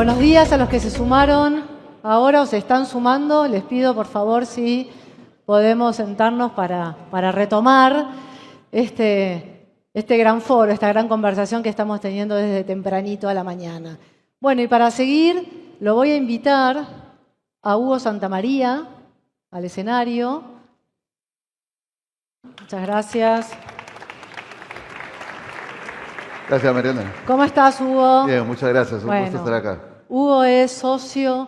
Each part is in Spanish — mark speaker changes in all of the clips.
Speaker 1: Buenos días a los que se sumaron ahora o se están sumando. Les pido, por favor, si podemos sentarnos para retomar este gran foro, esta gran conversación que estamos teniendo desde tempranito a la mañana. Bueno, y para seguir, lo voy a invitar a Hugo Santamaría al escenario. Muchas gracias.
Speaker 2: Gracias, Mariana.
Speaker 1: ¿Cómo estás, Hugo?
Speaker 2: Bien, muchas gracias. Un gusto estar acá.
Speaker 1: Hugo es socio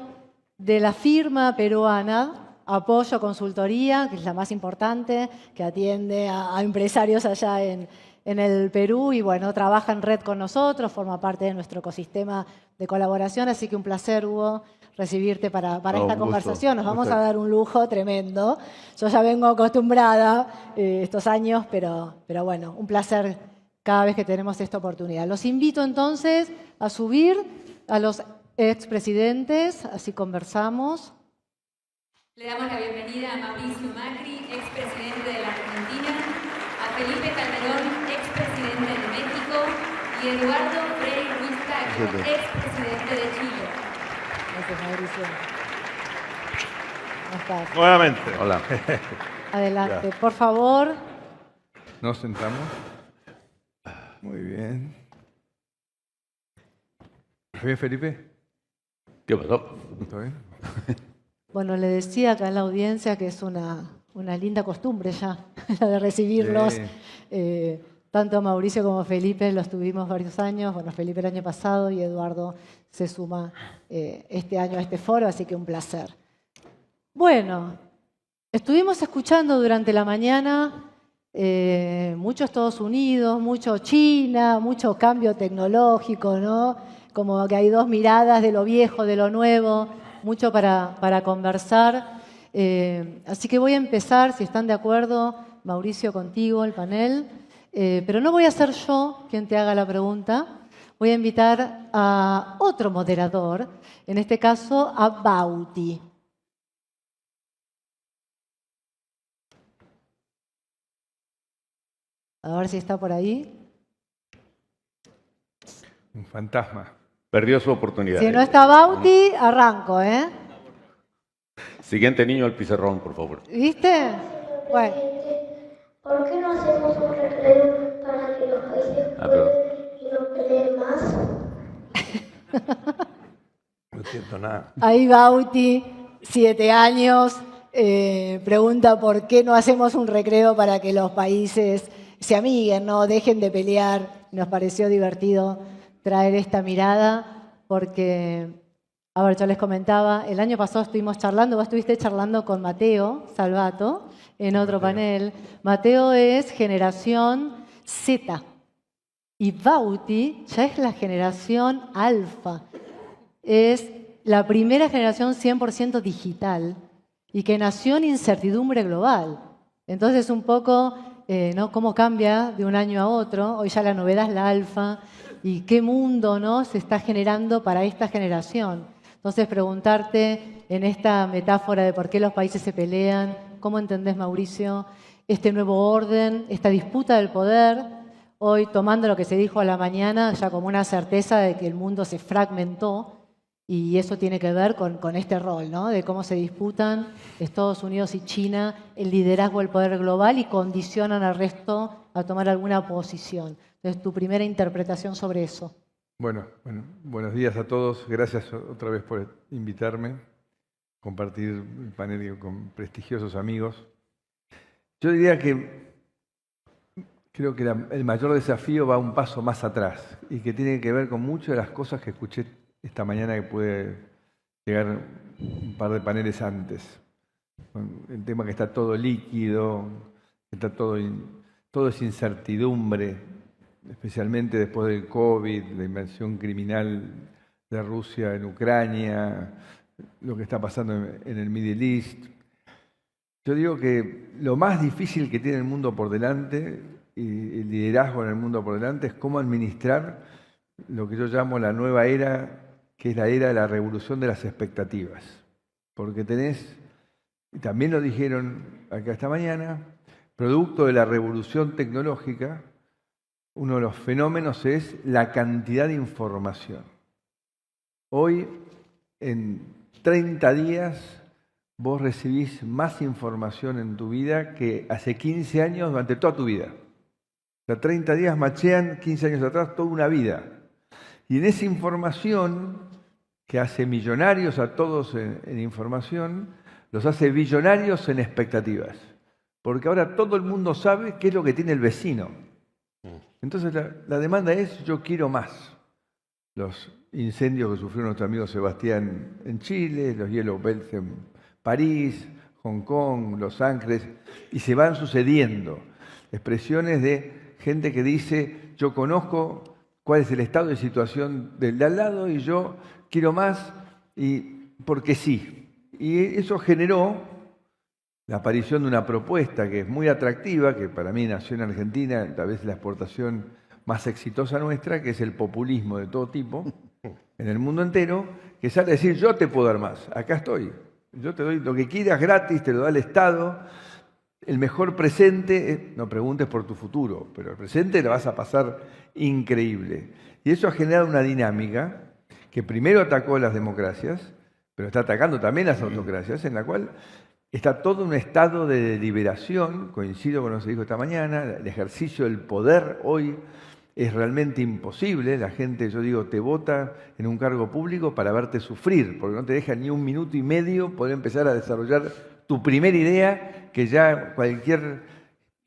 Speaker 1: de la firma peruana Apoyo Consultoría, que es la más importante, que atiende a empresarios allá en el Perú y bueno, trabaja en red con nosotros, forma parte de nuestro ecosistema de colaboración, así que un placer, Hugo, recibirte para esta conversación. Nos vamos a dar un lujo tremendo. Yo ya vengo acostumbrada estos años, pero bueno, un placer cada vez que tenemos esta oportunidad. Los invito entonces a subir a los expresidentes, así conversamos.
Speaker 3: Le damos la bienvenida a Mauricio Macri, expresidente de la Argentina, a Felipe Calderón, expresidente de México, y Eduardo Frei Ruiz-Tagle, expresidente de Chile.
Speaker 1: Gracias, Mauricio. ¿Cómo estás?
Speaker 4: Nuevamente.
Speaker 2: Hola.
Speaker 1: Adelante, por favor.
Speaker 4: Nos sentamos. Muy bien. ¿Bien, Felipe?
Speaker 2: ¿Qué pasó?
Speaker 4: ¿Todo bien?
Speaker 1: Bueno, le decía acá en la audiencia que es una linda costumbre ya, la de recibirlos.
Speaker 4: Sí.
Speaker 1: Tanto Mauricio como Felipe los tuvimos varios años. Bueno, Felipe el año pasado y Eduardo se suma este año a este foro, así que un placer. Bueno, estuvimos escuchando durante la mañana mucho Estados Unidos, mucho China, mucho cambio tecnológico, ¿no? Como que hay dos miradas de lo viejo, de lo nuevo, mucho para conversar. Así que voy a empezar, si están de acuerdo, Mauricio, contigo, el panel. Pero no voy a ser yo quien te haga la pregunta. Voy a invitar a otro moderador, en este caso a Bauti. A ver si está por ahí.
Speaker 4: Un fantasma.
Speaker 5: Perdió su oportunidad.
Speaker 1: Si no está Bauti, arranco, ¿eh?
Speaker 5: Siguiente niño al pizarrón, por favor.
Speaker 1: ¿Viste? Bueno.
Speaker 6: ¿Por qué no hacemos un recreo para que los países puedan y no peleen más?
Speaker 4: No entiendo nada.
Speaker 1: Ahí Bauti, 7 años, pregunta por qué no hacemos un recreo para que los países se amiguen, no dejen de pelear. Nos pareció divertido traer esta mirada porque, a ver, yo les comentaba, el año pasado estuvimos charlando, vos estuviste charlando con Mateo Salvato en otro panel. Mateo es generación Z y Bauti ya es la generación alfa. Es la primera generación 100% digital y que nació en incertidumbre global. Entonces, un poco, ¿no? Cómo cambia de un año a otro. Hoy ya la novedad es la alfa y qué mundo, ¿no? Se está generando para esta generación. Entonces, preguntarte en esta metáfora de por qué los países se pelean, ¿cómo entendés, Mauricio, este nuevo orden, esta disputa del poder? Hoy, tomando lo que se dijo a la mañana, ya como una certeza de que el mundo se fragmentó. Y eso tiene que ver con este rol, ¿no? De cómo se disputan Estados Unidos y China el liderazgo del poder global y condicionan al resto a tomar alguna posición. Entonces, tu primera interpretación sobre eso.
Speaker 4: Bueno, buenos días a todos. Gracias otra vez por invitarme, compartir el panel con prestigiosos amigos. Yo diría que creo que el mayor desafío va un paso más atrás y que tiene que ver con muchas de las cosas que escuché esta mañana, que pude llegar un par de paneles antes. El tema que está todo líquido, que está todo es incertidumbre, especialmente después del COVID, la invasión criminal de Rusia en Ucrania, lo que está pasando en el Middle East. Yo digo que lo más difícil que tiene el mundo por delante, y el liderazgo en el mundo por delante, es cómo administrar lo que yo llamo la nueva era, que es la era de la revolución de las expectativas. Porque tenés, y también lo dijeron acá esta mañana, producto de la revolución tecnológica, uno de los fenómenos es la cantidad de información. hoy en 30 días vos recibís más información en tu vida que hace 15 años durante toda tu vida. O sea, 30 días machean 15 años atrás toda una vida. Y en esa información, que hace millonarios a todos en información, los hace billonarios en expectativas. Porque ahora todo el mundo sabe qué es lo que tiene el vecino. Entonces la demanda es: yo quiero más. Los incendios que sufrió nuestro amigo Sebastián en Chile, los Yellow Belts en París, Hong Kong, Los Ángeles, y se van sucediendo expresiones de gente que dice: yo conozco cuál es el estado de situación del de al lado y yo quiero más, y porque sí. Y eso generó la aparición de una propuesta que es muy atractiva, que para mí nació en Argentina, tal vez la exportación más exitosa nuestra, que es el populismo de todo tipo, en el mundo entero, que sale a decir: yo te puedo dar más, acá estoy, yo te doy lo que quieras gratis, te lo da el Estado, el mejor presente, no preguntes por tu futuro, pero el presente lo vas a pasar increíble. Y eso ha generado una dinámica que primero atacó las democracias, pero está atacando también las autocracias, en la cual está todo un estado de deliberación. Coincido con lo que se dijo esta mañana: el ejercicio del poder hoy es realmente imposible. La gente, yo digo, te vota en un cargo público para verte sufrir, porque no te deja ni un minuto y medio poder empezar a desarrollar tu primera idea, que ya cualquier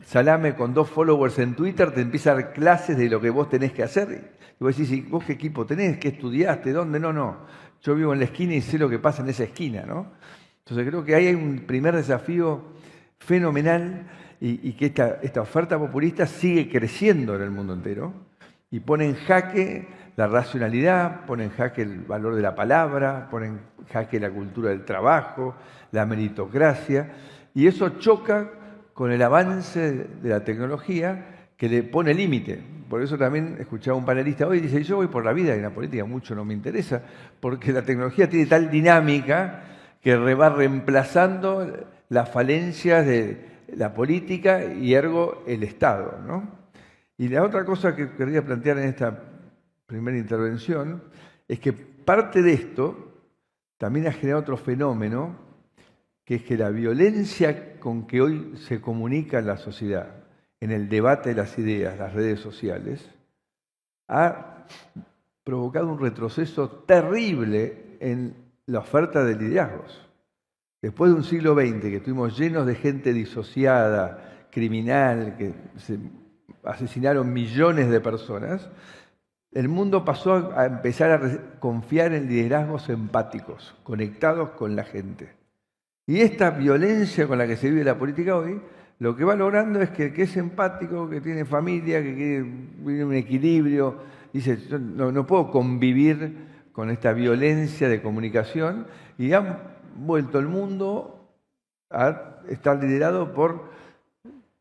Speaker 4: salame con 2 followers en Twitter te empieza a dar clases de lo que vos tenés que hacer. Y vos decís: ¿vos qué equipo tenés? ¿Qué estudiaste? ¿Dónde? No. Yo vivo en la esquina y sé lo que pasa en esa esquina, ¿no? Entonces creo que ahí hay un primer desafío fenomenal, y que esta oferta populista sigue creciendo en el mundo entero y pone en jaque la racionalidad, pone en jaque el valor de la palabra, pone en jaque la cultura del trabajo, la meritocracia, y eso choca con el avance de la tecnología, que le pone límite. Por eso también escuchaba un panelista hoy, dice: yo voy por la vida y la política mucho no me interesa, porque la tecnología tiene tal dinámica que va reemplazando las falencias de la política y ergo el Estado, ¿no? Y la otra cosa que quería plantear en esta primera intervención es que parte de esto también ha generado otro fenómeno, que es que la violencia con que hoy se comunica en la sociedad, en el debate de las ideas, las redes sociales, ha provocado un retroceso terrible en la oferta de liderazgos. Después de un siglo XX que estuvimos llenos de gente disociada, criminal, que se asesinaron millones de personas, el mundo pasó a empezar a confiar en liderazgos empáticos, conectados con la gente. Y esta violencia con la que se vive la política hoy, lo que va logrando es que es empático, que tiene familia, que quiere un equilibrio, dice: yo no puedo convivir con esta violencia de comunicación, y han vuelto el mundo a estar liderado por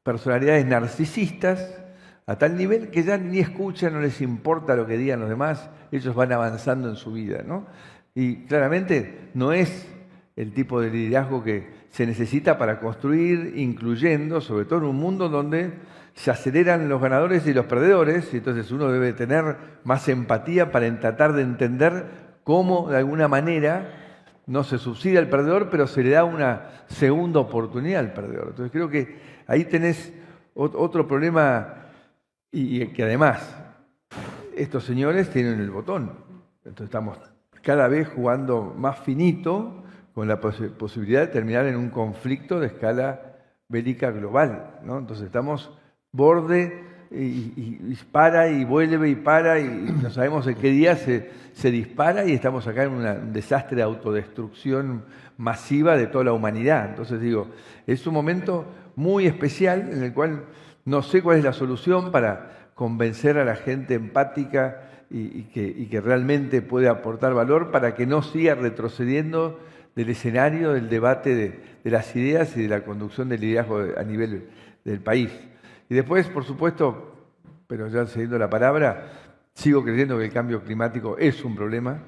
Speaker 4: personalidades narcisistas, a tal nivel que ya ni escuchan, no les importa lo que digan los demás, ellos van avanzando en su vida, ¿no? Y claramente no es el tipo de liderazgo que se necesita para construir, incluyendo, sobre todo en un mundo donde se aceleran los ganadores y los perdedores, y entonces uno debe tener más empatía para tratar de entender cómo, de alguna manera, no se subsidia al perdedor, pero se le da una segunda oportunidad al perdedor. Entonces creo que ahí tenés otro problema, y que además estos señores tienen el botón. Entonces estamos cada vez jugando más finito, con la posibilidad de terminar en un conflicto de escala bélica global, ¿no? Entonces estamos borde y para y vuelve y para, y no sabemos en qué día se dispara, y estamos acá en un desastre de autodestrucción masiva de toda la humanidad. Entonces digo, es un momento muy especial en el cual no sé cuál es la solución para convencer a la gente empática y que realmente puede aportar valor para que no siga retrocediendo del escenario del debate de las ideas y de la conducción del liderazgo a nivel del país. Y después, por supuesto, pero ya cediendo la palabra, sigo creyendo que el cambio climático es un problema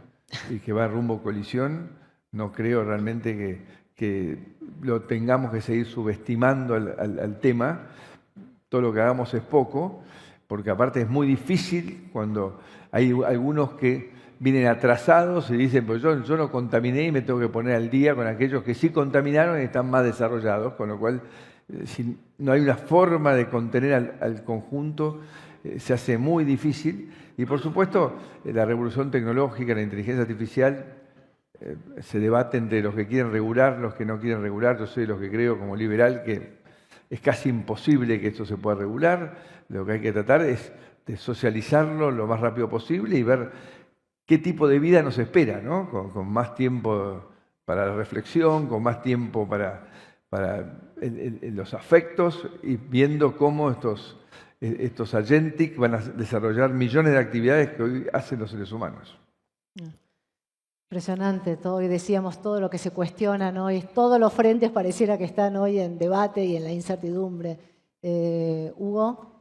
Speaker 4: y que va rumbo a colisión. No creo realmente que lo tengamos que seguir subestimando al tema. Todo lo que hagamos es poco, porque aparte es muy difícil cuando hay algunos que vienen atrasados y dicen, pues yo no contaminé y me tengo que poner al día con aquellos que sí contaminaron y están más desarrollados, con lo cual si no hay una forma de contener al conjunto, se hace muy difícil. Y por supuesto, la revolución tecnológica, la inteligencia artificial, se debate entre los que quieren regular, los que no quieren regular. Yo soy de los que creo como liberal que es casi imposible que esto se pueda regular. Lo que hay que tratar es de socializarlo lo más rápido posible y ver qué tipo de vida nos espera, ¿no? Con más tiempo para la reflexión, con más tiempo para los afectos y viendo cómo estos agentic van a desarrollar millones de actividades que hoy hacen los seres humanos.
Speaker 1: Impresionante, hoy decíamos todo lo que se cuestiona, ¿no? Y todos los frentes pareciera que están hoy en debate y en la incertidumbre. Hugo.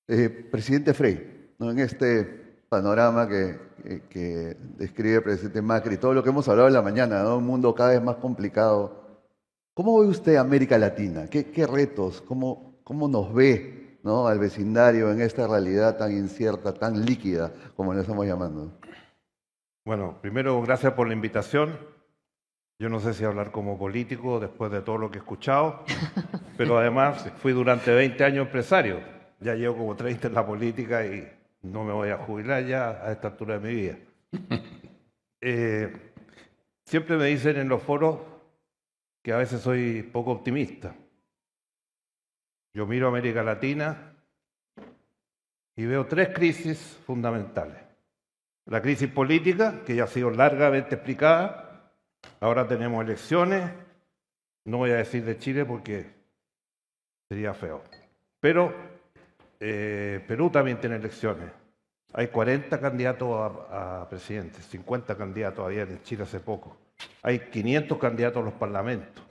Speaker 2: Presidente Frei, ¿no? En este panorama que describe el presidente Macri, todo lo que hemos hablado en la mañana, ¿no? Un mundo cada vez más complicado. ¿Cómo ve usted América Latina? ¿Qué retos? ¿Cómo nos ve, ¿no? Al vecindario en esta realidad tan incierta, tan líquida, como le estamos llamando?
Speaker 7: Bueno, primero, gracias por la invitación. Yo no sé si hablar como político después de todo lo que he escuchado, pero además fui durante 20 años empresario. Ya llevo como 30 en la política y no me voy a jubilar ya a esta altura de mi vida. Siempre me dicen en los foros que a veces soy poco optimista. Yo miro a América Latina y veo 3 crisis fundamentales. La crisis política, que ya ha sido largamente explicada. Ahora tenemos elecciones. No voy a decir de Chile porque sería feo. Pero Perú también tiene elecciones. Hay 40 candidatos a presidentes, 50 candidatos había en Chile hace poco. Hay 500 candidatos a los parlamentos.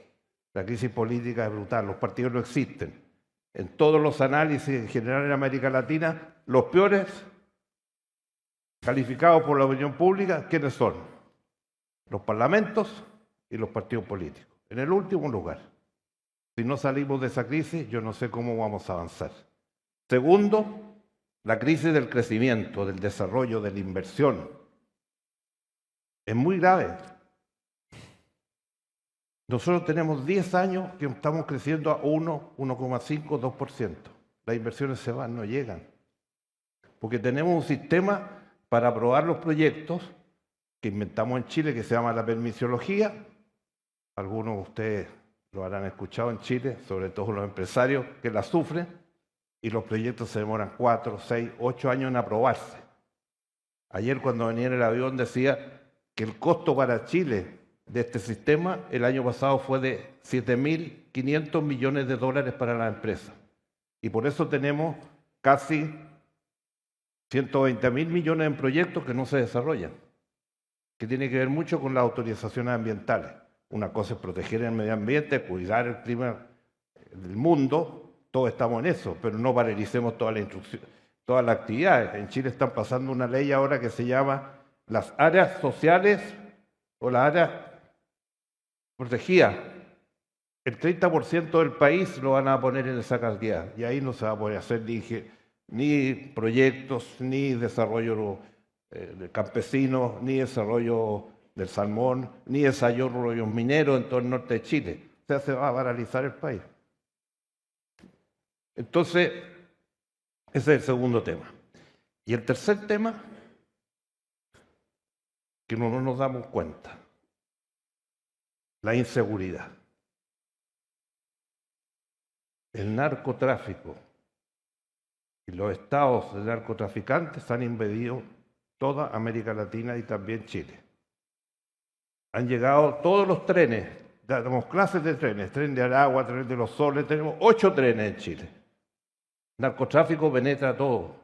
Speaker 7: La crisis política es brutal, los partidos no existen. En todos los análisis en general en América Latina, los peores calificados por la opinión pública, ¿quiénes son? Los parlamentos y los partidos políticos. En el último lugar. Si no salimos de esa crisis, yo no sé cómo vamos a avanzar. Segundo, la crisis del crecimiento, del desarrollo, de la inversión. Es muy grave. Nosotros tenemos 10 años que estamos creciendo a 1,5, 2%. Las inversiones se van, no llegan. Porque tenemos un sistema para aprobar los proyectos que inventamos en Chile, que se llama la permisología. Algunos de ustedes lo habrán escuchado en Chile, sobre todo los empresarios que la sufren, y los proyectos se demoran 4, 6, 8 años en aprobarse. Ayer cuando venía en el avión decía que el costo para Chile de este sistema el año pasado fue de 7.500 millones de dólares para las empresas. Y por eso tenemos casi 120.000 millones en proyectos que no se desarrollan, que tiene que ver mucho con las autorizaciones ambientales. Una cosa es proteger el medio ambiente, cuidar el clima del mundo, todos estamos en eso, pero no paralicemos toda la instrucción, todas las actividades. En Chile están pasando una ley ahora que se llama las áreas sociales o las áreas protegidas. El 30% del país lo van a poner en esa cantidad y ahí no se va a poder hacer ni proyectos, ni desarrollo campesino, ni desarrollo del salmón, ni desarrollo minero en todo el norte de Chile. O sea, se va a paralizar el país. Entonces, ese es el segundo tema. Y el tercer tema, que no nos damos cuenta, la inseguridad. El narcotráfico y los estados de narcotraficantes han invadido toda América Latina y también Chile. Han llegado todos los trenes, damos clases de trenes, tren de Aragua, tren de los Soles, tenemos 8 trenes en Chile. Narcotráfico penetra todo.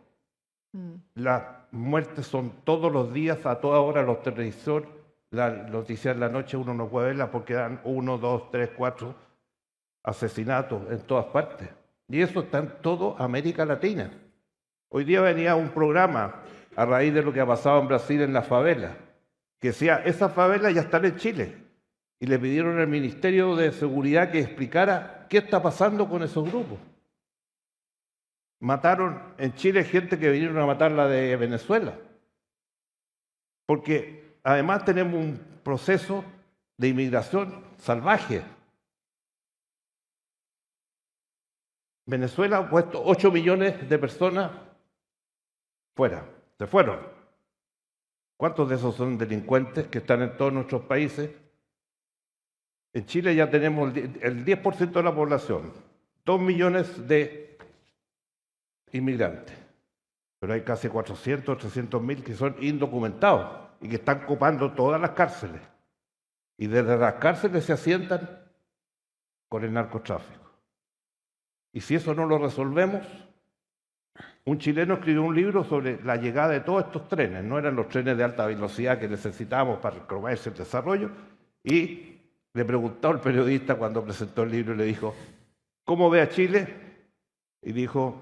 Speaker 7: Las muertes son todos los días, a toda hora los televisores, las noticias de la noche uno no puede verlas porque dan 1, 2, 3, 4 asesinatos en todas partes. Y eso está en toda América Latina. Hoy día venía un programa a raíz de lo que ha pasado en Brasil en las favelas, que decía, esas favelas ya están en Chile. Y le pidieron al Ministerio de Seguridad que explicara qué está pasando con esos grupos. Mataron en Chile gente que vinieron a matarla de Venezuela. porque además tenemos un proceso de inmigración salvaje. Venezuela ha puesto 8 millones de personas fuera, se fueron. ¿Cuántos de esos son delincuentes que están en todos nuestros países? En Chile ya tenemos el 10% de la población, 2 millones de inmigrantes, pero hay casi 400, 300 mil que son indocumentados y que están copando todas las cárceles. Y desde las cárceles se asientan con el narcotráfico. Y si eso no lo resolvemos, un chileno escribió un libro sobre la llegada de todos estos trenes. No eran los trenes de alta velocidad que necesitábamos para el comercio y el desarrollo. Y le preguntó al periodista cuando presentó el libro y le dijo, ¿cómo ve a Chile? Y dijo,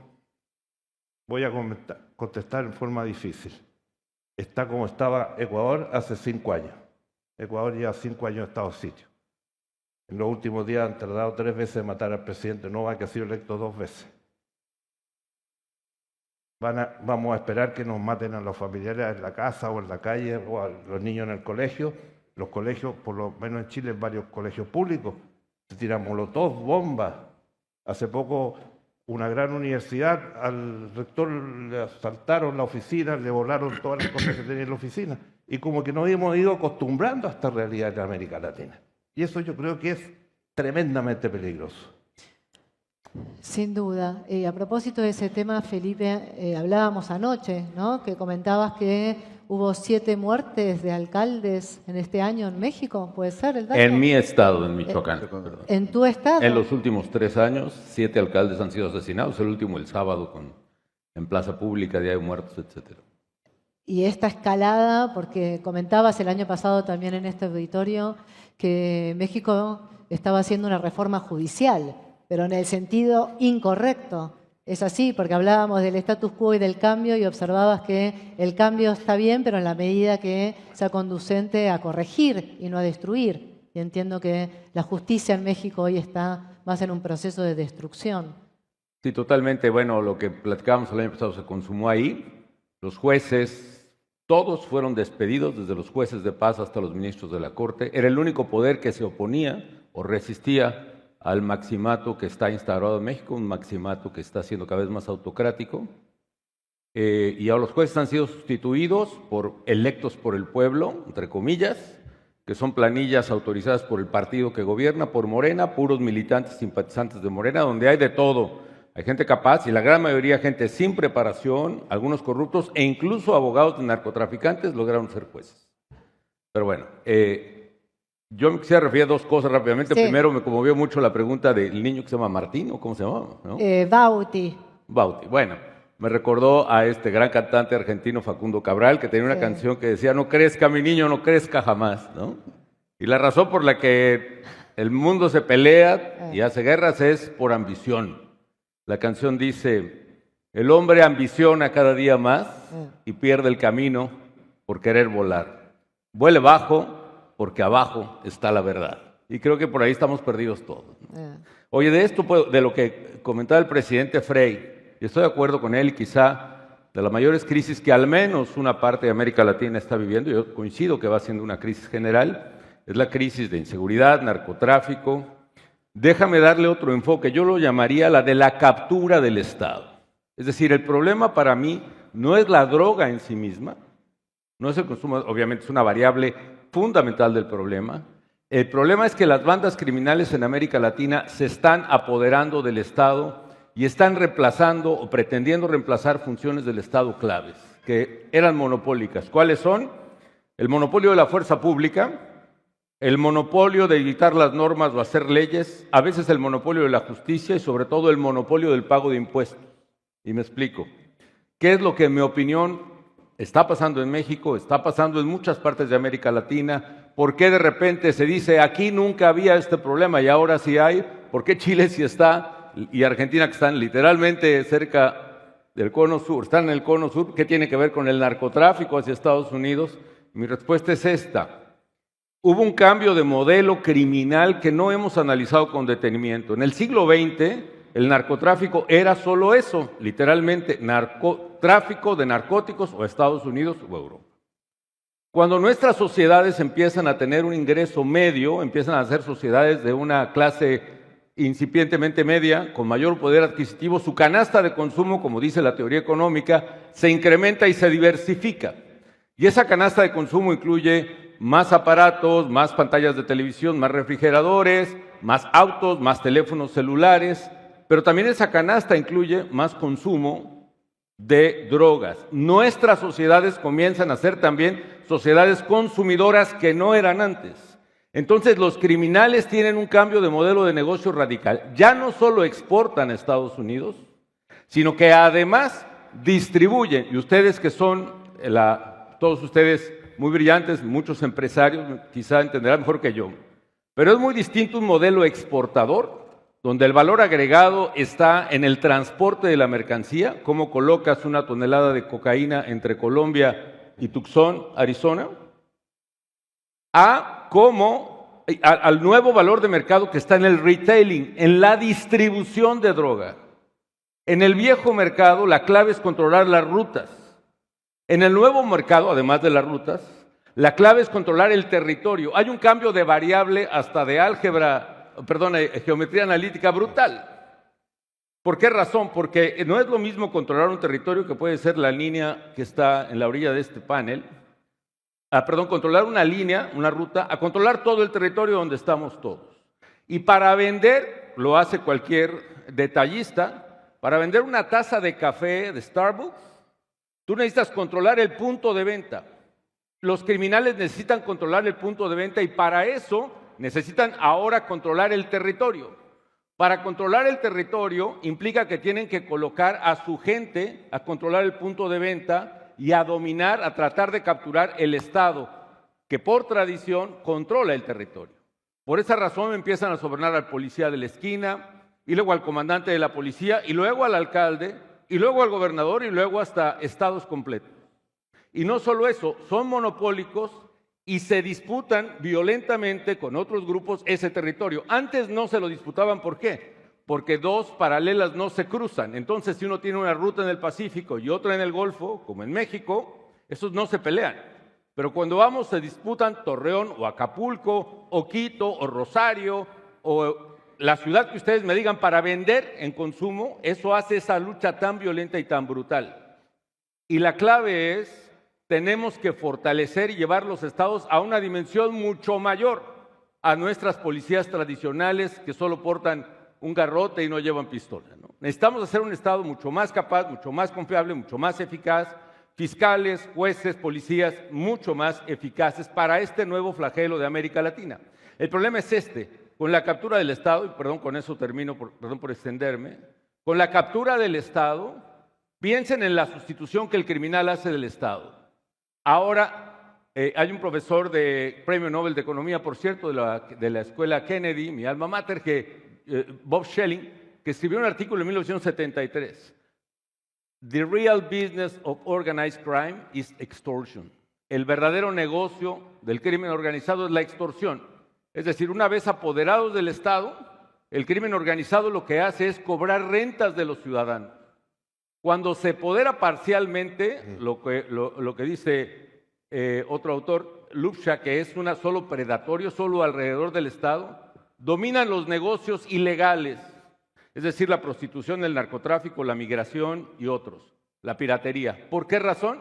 Speaker 7: voy a contestar en forma difícil. Está como estaba Ecuador hace 5 años. Ecuador lleva 5 años en estado de sitio. En los últimos días han tardado 3 veces en matar al presidente Nova, que ha sido electo 2 veces. Vamos a esperar que nos maten a los familiares en la casa o en la calle o a los niños en el colegio. Los colegios, por lo menos en Chile, en varios colegios públicos, se tiran molotov, bombas. Hace poco una gran universidad, al rector le asaltaron la oficina, le volaron todas las cosas que tenía en la oficina. Y como que nos hemos ido acostumbrando a esta realidad en América Latina. Y eso yo creo que es tremendamente peligroso.
Speaker 1: Sin duda. A propósito de ese tema, Felipe, hablábamos anoche, ¿no? Que comentabas que hubo 7 muertes de alcaldes en este año en México. ¿Puede ser el dato?
Speaker 5: En mi estado, en Michoacán. Perdón.
Speaker 1: ¿En tu estado?
Speaker 5: En los últimos 3 años, 7 alcaldes han sido asesinados. El último el sábado en plaza pública, Día de Muertos, etcétera.
Speaker 1: Y esta escalada, porque comentabas el año pasado también en este auditorio que México estaba haciendo una reforma judicial, pero en el sentido incorrecto. Es así, porque hablábamos del status quo y del cambio y observabas que el cambio está bien, pero en la medida que sea conducente a corregir y no a destruir. Y entiendo que la justicia en México hoy está más en un proceso de destrucción.
Speaker 5: Sí, totalmente. Bueno, lo que platicábamos el año pasado se consumó ahí. Los jueces, todos fueron despedidos, desde los jueces de paz hasta los ministros de la Corte. Era el único poder que se oponía o resistía al maximato que está instaurado en México, un maximato que está siendo cada vez más autocrático. Y ahora los jueces han sido sustituidos por electos por el pueblo, entre comillas, que son planillas autorizadas por el partido que gobierna, por Morena, puros militantes simpatizantes de Morena, donde hay de todo. Hay gente capaz y la gran mayoría gente sin preparación, algunos corruptos e incluso abogados de narcotraficantes lograron ser jueces. Pero bueno, yo me quisiera referir a 2 cosas rápidamente. Sí. Primero, me conmovió mucho la pregunta del niño que se llama Martín, ¿o cómo se llamaba? ¿No?
Speaker 1: Bauti.
Speaker 5: Bauti. Bueno, me recordó a este gran cantante argentino Facundo Cabral, que tenía una canción que decía, no crezca mi niño, no crezca jamás, ¿no? Y la razón por la que el mundo se pelea y hace guerras es por ambición. La canción dice, el hombre ambiciona cada día más y pierde el camino por querer volar. Vuele bajo porque abajo está la verdad. Y creo que por ahí estamos perdidos todos. Oye, de esto, de lo que comentaba el presidente Frei, y estoy de acuerdo con él, quizá de las mayores crisis que al menos una parte de América Latina está viviendo, yo coincido que va siendo una crisis general, es la crisis de inseguridad, narcotráfico. Déjame darle otro enfoque, yo lo llamaría la de la captura del Estado. Es decir, el problema para mí no es la droga en sí misma, no es el consumo, obviamente es una variable fundamental del problema. El problema es que las bandas criminales en América Latina se están apoderando del Estado y están reemplazando o pretendiendo reemplazar funciones del Estado claves, que eran monopólicas. ¿Cuáles son? El monopolio de la fuerza pública, el monopolio de dictar las normas o hacer leyes, a veces el monopolio de la justicia y sobre todo el monopolio del pago de impuestos. Y me explico. ¿Qué es lo que en mi opinión está pasando en México, está pasando en muchas partes de América Latina? ¿Por qué de repente se dice aquí nunca había este problema y ahora sí hay? ¿Por qué Chile sí está y Argentina, que están literalmente cerca del cono sur, están en el cono sur? ¿Qué tiene que ver con el narcotráfico hacia Estados Unidos? Mi respuesta es esta. Hubo un cambio de modelo criminal que no hemos analizado con detenimiento. En el siglo XX, el narcotráfico era solo eso, literalmente, tráfico de narcóticos o a Estados Unidos o a Europa. Cuando nuestras sociedades empiezan a tener un ingreso medio, empiezan a ser sociedades de una clase incipientemente media, con mayor poder adquisitivo, su canasta de consumo, como dice la teoría económica, se incrementa y se diversifica. Y esa canasta de consumo incluye más aparatos, más pantallas de televisión, más refrigeradores, más autos, más teléfonos celulares, pero también esa canasta incluye más consumo de drogas. Nuestras sociedades comienzan a ser también sociedades consumidoras que no eran antes. Entonces los criminales tienen un cambio de modelo de negocio radical. Ya no solo exportan a Estados Unidos, sino que además distribuyen. Y ustedes que son, todos ustedes muy brillantes, muchos empresarios, quizá entenderán mejor que yo, pero es muy distinto un modelo exportador, donde el valor agregado está en el transporte de la mercancía, cómo colocas una tonelada de cocaína entre Colombia y Tucson, Arizona, al nuevo valor de mercado que está en el retailing, en la distribución de droga. En el viejo mercado la clave es controlar las rutas. En el nuevo mercado, además de las rutas, la clave es controlar el territorio. Hay un cambio de variable hasta de geometría analítica brutal. ¿Por qué razón? Porque no es lo mismo controlar un territorio, que puede ser la línea que está en la orilla de este panel, controlar una línea, una ruta, a controlar todo el territorio donde estamos todos. Y para vender, lo hace cualquier detallista, para vender una taza de café de Starbucks, tú necesitas controlar el punto de venta. Los criminales necesitan controlar el punto de venta y para eso necesitan ahora controlar el territorio. Para controlar el territorio implica que tienen que colocar a su gente a controlar el punto de venta y a dominar, a tratar de capturar el Estado, que por tradición controla el territorio. Por esa razón empiezan a sobornar al policía de la esquina, y luego al comandante de la policía, y luego al alcalde, y luego al gobernador, y luego hasta estados completos. Y no solo eso, son monopólicos y se disputan violentamente con otros grupos ese territorio. Antes no se lo disputaban, ¿por qué? Porque dos paralelas no se cruzan. Entonces, si uno tiene una ruta en el Pacífico y otra en el Golfo, como en México, esos no se pelean. Pero cuando vamos, se disputan Torreón o Acapulco, o Quito, o Rosario, o la ciudad que ustedes me digan, para vender en consumo. Eso hace esa lucha tan violenta y tan brutal. Y la clave es, tenemos que fortalecer y llevar los estados a una dimensión mucho mayor a nuestras policías tradicionales que solo portan un garrote y no llevan pistola, ¿no? Necesitamos hacer un Estado mucho más capaz, mucho más confiable, mucho más eficaz, fiscales, jueces, policías mucho más eficaces para este nuevo flagelo de América Latina. El problema es con la captura del Estado, y perdón, con eso termino, perdón por extenderme, con la captura del Estado, piensen en la sustitución que el criminal hace del Estado. Ahora hay un profesor de Premio Nobel de Economía, por cierto, de la Escuela Kennedy, mi alma mater, Bob Schelling, que escribió un artículo en 1973. The real business of organized crime is extortion. El verdadero negocio del crimen organizado es la extorsión. Es decir, una vez apoderados del Estado, el crimen organizado lo que hace es cobrar rentas de los ciudadanos. Cuando se apodera parcialmente, lo que dice otro autor, Lupsha, que es solo predatorio, solo alrededor del Estado, dominan los negocios ilegales, es decir, la prostitución, el narcotráfico, la migración y otros, la piratería. ¿Por qué razón?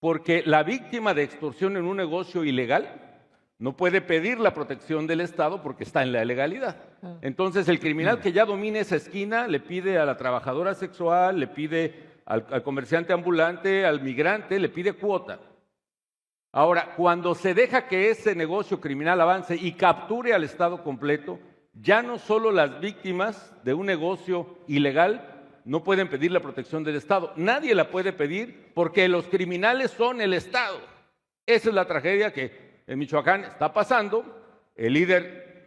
Speaker 5: Porque la víctima de extorsión en un negocio ilegal no puede pedir la protección del Estado porque está en la ilegalidad. Entonces el criminal que ya domina esa esquina le pide a la trabajadora sexual, le pide al comerciante ambulante, al migrante, le pide cuota. Ahora, cuando se deja que ese negocio criminal avance y capture al Estado completo, ya no solo las víctimas de un negocio ilegal no pueden pedir la protección del Estado. Nadie la puede pedir porque los criminales son el Estado. Esa es la tragedia que en Michoacán está pasando. El líder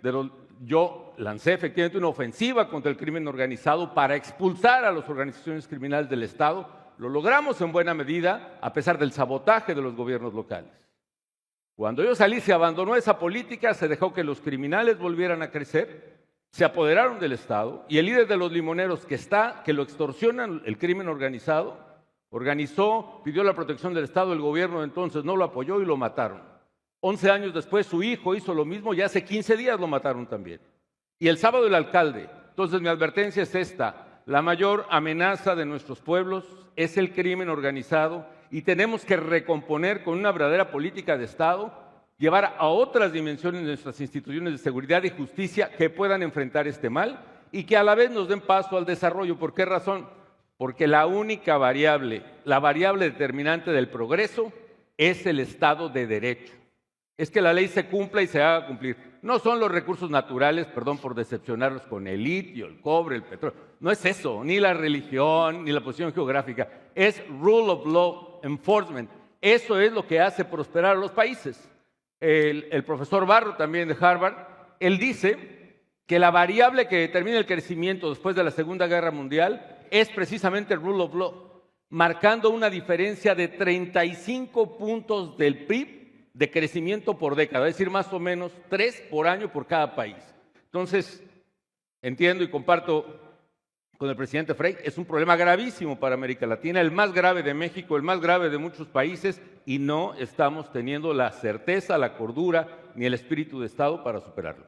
Speaker 5: yo lancé efectivamente una ofensiva contra el crimen organizado para expulsar a las organizaciones criminales del Estado. Lo logramos en buena medida a pesar del sabotaje de los gobiernos locales. Cuando yo salí, se abandonó esa política, se dejó que los criminales volvieran a crecer, se apoderaron del Estado y el líder de los limoneros que lo extorsionan, el crimen organizado, Organizó, pidió la protección del Estado, el gobierno entonces no lo apoyó y lo mataron. 11 años después su hijo hizo lo mismo y hace 15 días lo mataron también. Y el sábado el alcalde. Entonces mi advertencia es esta: la mayor amenaza de nuestros pueblos es el crimen organizado y tenemos que recomponer con una verdadera política de Estado, llevar a otras dimensiones de nuestras instituciones de seguridad y justicia que puedan enfrentar este mal y que a la vez nos den paso al desarrollo. ¿Por qué razón? Porque la única variable, la variable determinante del progreso es el Estado de Derecho. Es que la ley se cumpla y se haga cumplir. No son los recursos naturales, perdón por decepcionarlos, con el litio, el cobre, el petróleo. No es eso, ni la religión, ni la posición geográfica. Es rule of law enforcement. Eso es lo que hace prosperar a los países. El profesor Barro, también de Harvard, él dice que la variable que determina el crecimiento después de la Segunda Guerra Mundial es precisamente el rule of law, marcando una diferencia de 35 puntos del PIB de crecimiento por década, es decir, más o menos 3 por año por cada país. Entonces, entiendo y comparto con el presidente Frei, es un problema gravísimo para América Latina, el más grave de México, el más grave de muchos países, y no estamos teniendo la certeza, la cordura, ni el espíritu de Estado para superarlo.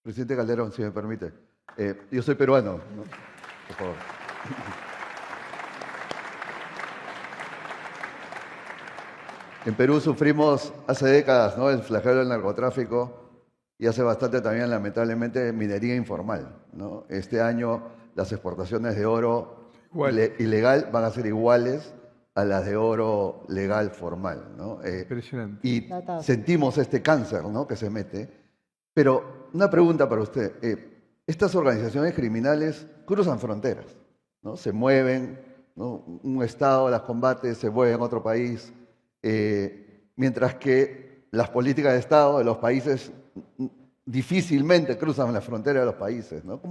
Speaker 2: Presidente Calderón, si me permite. Yo soy peruano, ¿no? Por favor. En Perú sufrimos hace décadas, ¿no?, el flagelo del narcotráfico y hace bastante también, lamentablemente, minería informal, ¿no? Este año las exportaciones de oro ilegal van a ser iguales a las de oro legal formal, ¿no?
Speaker 4: Impresionante.
Speaker 2: Y sentimos este cáncer, ¿no?, que se mete. Pero una pregunta para usted. Estas organizaciones criminales cruzan fronteras, ¿no? Se mueven, ¿no? Un Estado las combate, se mueve en otro país. Mientras que las políticas de Estado de los países difícilmente cruzan la frontera de los países, ¿no?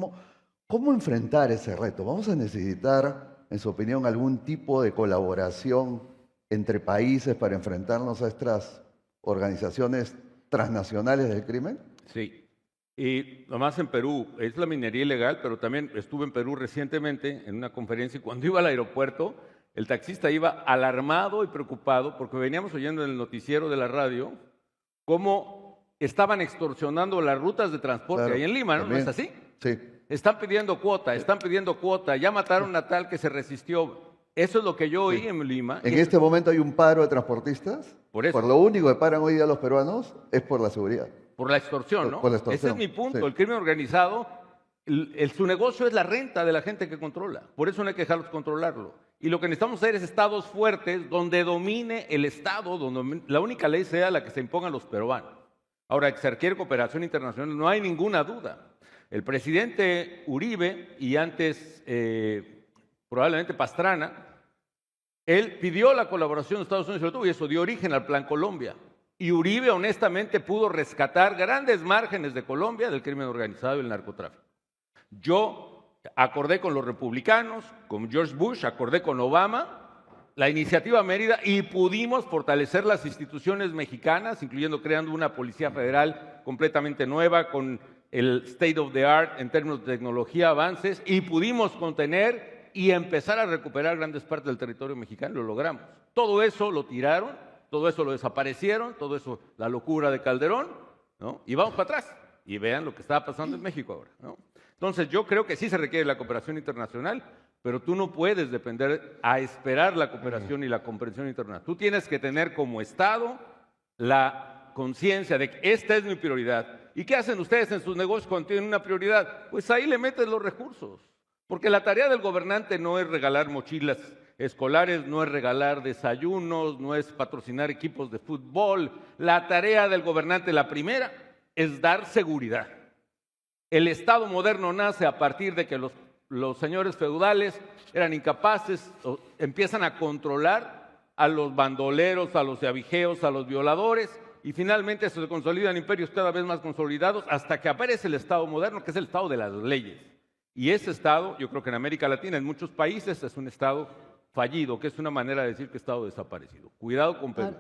Speaker 2: ¿Cómo enfrentar ese reto? ¿Vamos a necesitar, en su opinión, algún tipo de colaboración entre países para enfrentarnos a estas organizaciones transnacionales del crimen?
Speaker 5: Sí. Y nomás en Perú, es la minería ilegal, pero también estuve en Perú recientemente en una conferencia y cuando iba al aeropuerto, el taxista iba alarmado y preocupado porque veníamos oyendo en el noticiero de la radio cómo estaban extorsionando las rutas de transporte ahí en Lima, ¿no? ¿No es así?
Speaker 2: Sí.
Speaker 5: Están pidiendo cuota, ya mataron a tal que se resistió. Eso es lo que yo oí en Lima.
Speaker 2: En este momento hay un paro de transportistas.
Speaker 5: Por eso.
Speaker 2: Por lo único que paran hoy día los peruanos es por la seguridad.
Speaker 5: Por la extorsión, ¿no?
Speaker 2: Por la extorsión.
Speaker 5: Ese es mi punto.
Speaker 2: Sí.
Speaker 5: El crimen organizado, su negocio es la renta de la gente que controla. Por eso no hay que dejarlos controlarlo. Y lo que necesitamos hacer es estados fuertes donde domine el Estado, donde la única ley sea la que se imponga a los peruanos. Ahora, que se requiere cooperación internacional, no hay ninguna duda. El presidente Uribe y antes probablemente Pastrana, él pidió la colaboración de Estados Unidos, sobre todo, y eso dio origen al Plan Colombia. Y Uribe honestamente pudo rescatar grandes márgenes de Colombia del crimen organizado y el narcotráfico. Yo acordé con los republicanos, con George Bush, acordé con Obama, la iniciativa Mérida, y pudimos fortalecer las instituciones mexicanas, incluyendo creando una policía federal completamente nueva, con el state of the art en términos de tecnología, avances, y pudimos contener y empezar a recuperar grandes partes del territorio mexicano, lo logramos. Todo eso lo tiraron, todo eso lo desaparecieron, todo eso, la locura de Calderón, ¿no? Y vamos para atrás, y vean lo que está pasando en México ahora, ¿no? Entonces yo creo que sí se requiere la cooperación internacional, pero tú no puedes depender a esperar la cooperación y la comprensión internacional. Tú tienes que tener como Estado la conciencia de que esta es mi prioridad. ¿Y qué hacen ustedes en sus negocios cuando tienen una prioridad? Pues ahí le meten los recursos. Porque la tarea del gobernante no es regalar mochilas escolares, no es regalar desayunos, no es patrocinar equipos de fútbol. La tarea del gobernante, la primera, es dar seguridad. El Estado moderno nace a partir de que los señores feudales eran incapaces, empiezan a controlar a los bandoleros, a los abigeos, a los violadores, y finalmente se consolidan imperios cada vez más consolidados hasta que aparece el Estado moderno, que es el Estado de las leyes. Y ese Estado, yo creo que en América Latina, en muchos países, es un Estado fallido, que es una manera de decir que Estado desaparecido. Cuidado con Perú.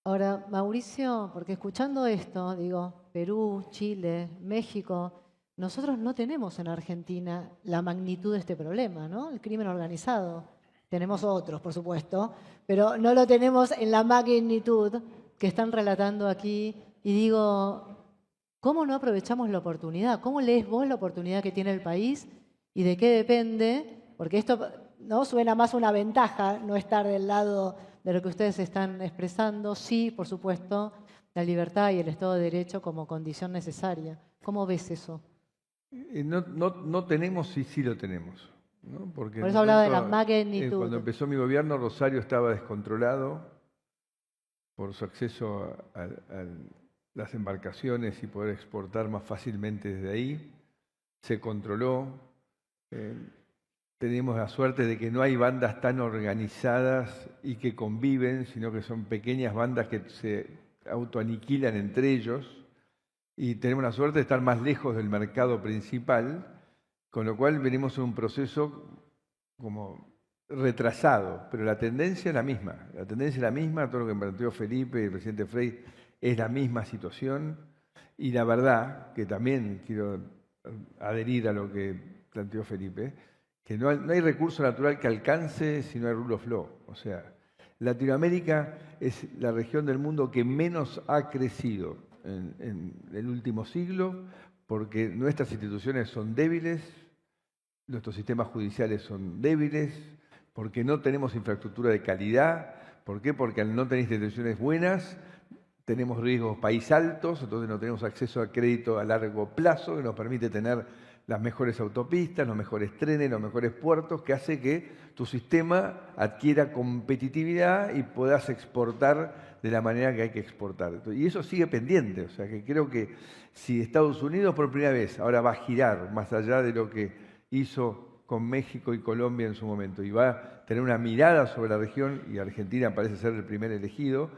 Speaker 1: Ahora, Mauricio, porque escuchando esto, digo, Perú, Chile, México, nosotros no tenemos en Argentina la magnitud de este problema, ¿no? El crimen organizado. tenemos otros, por supuesto, pero no lo tenemos en la magnitud que están relatando aquí. Y digo, ¿cómo no aprovechamos la oportunidad? ¿Cómo lees vos la oportunidad que tiene el país y de qué depende? Porque esto no suena más una ventaja, no estar del lado de lo que ustedes están expresando. Sí, por supuesto, la libertad y el Estado de Derecho como condición necesaria. ¿Cómo ves eso?
Speaker 4: No tenemos, sí lo tenemos, ¿no? Porque
Speaker 1: Por eso hablaba de la magnitud.
Speaker 4: Cuando empezó mi gobierno, Rosario estaba descontrolado por su acceso a las embarcaciones y poder exportar más fácilmente desde ahí. Se controló. Tenemos la suerte de que no hay bandas tan organizadas y que conviven, sino que son pequeñas bandas que se autoaniquilan entre ellos. Y tenemos la suerte de estar más lejos del mercado principal, con lo cual venimos en un proceso como retrasado, pero la tendencia es la misma. La tendencia es la misma, todo lo que planteó Felipe y el presidente Frey es la misma situación. Y la verdad, que también quiero adherir a lo que planteó Felipe, que no hay recurso natural que alcance si no hay rule of law. O sea, Latinoamérica es la región del mundo que menos ha crecido en el último siglo, porque nuestras instituciones son débiles, nuestros sistemas judiciales son débiles, porque no tenemos infraestructura de calidad. ¿Por qué? Porque al no tener instituciones buenas, tenemos riesgos país altos, entonces no tenemos acceso a crédito a largo plazo, que nos permite tener las mejores autopistas, los mejores trenes, los mejores puertos, que hace que tu sistema adquiera competitividad y puedas exportar de la manera que hay que exportar. Y eso sigue pendiente, o sea que creo que si Estados Unidos por primera vez ahora va a girar más allá de lo que hizo con México y Colombia en su momento y va a tener una mirada sobre la región, y Argentina parece ser el primer elegido,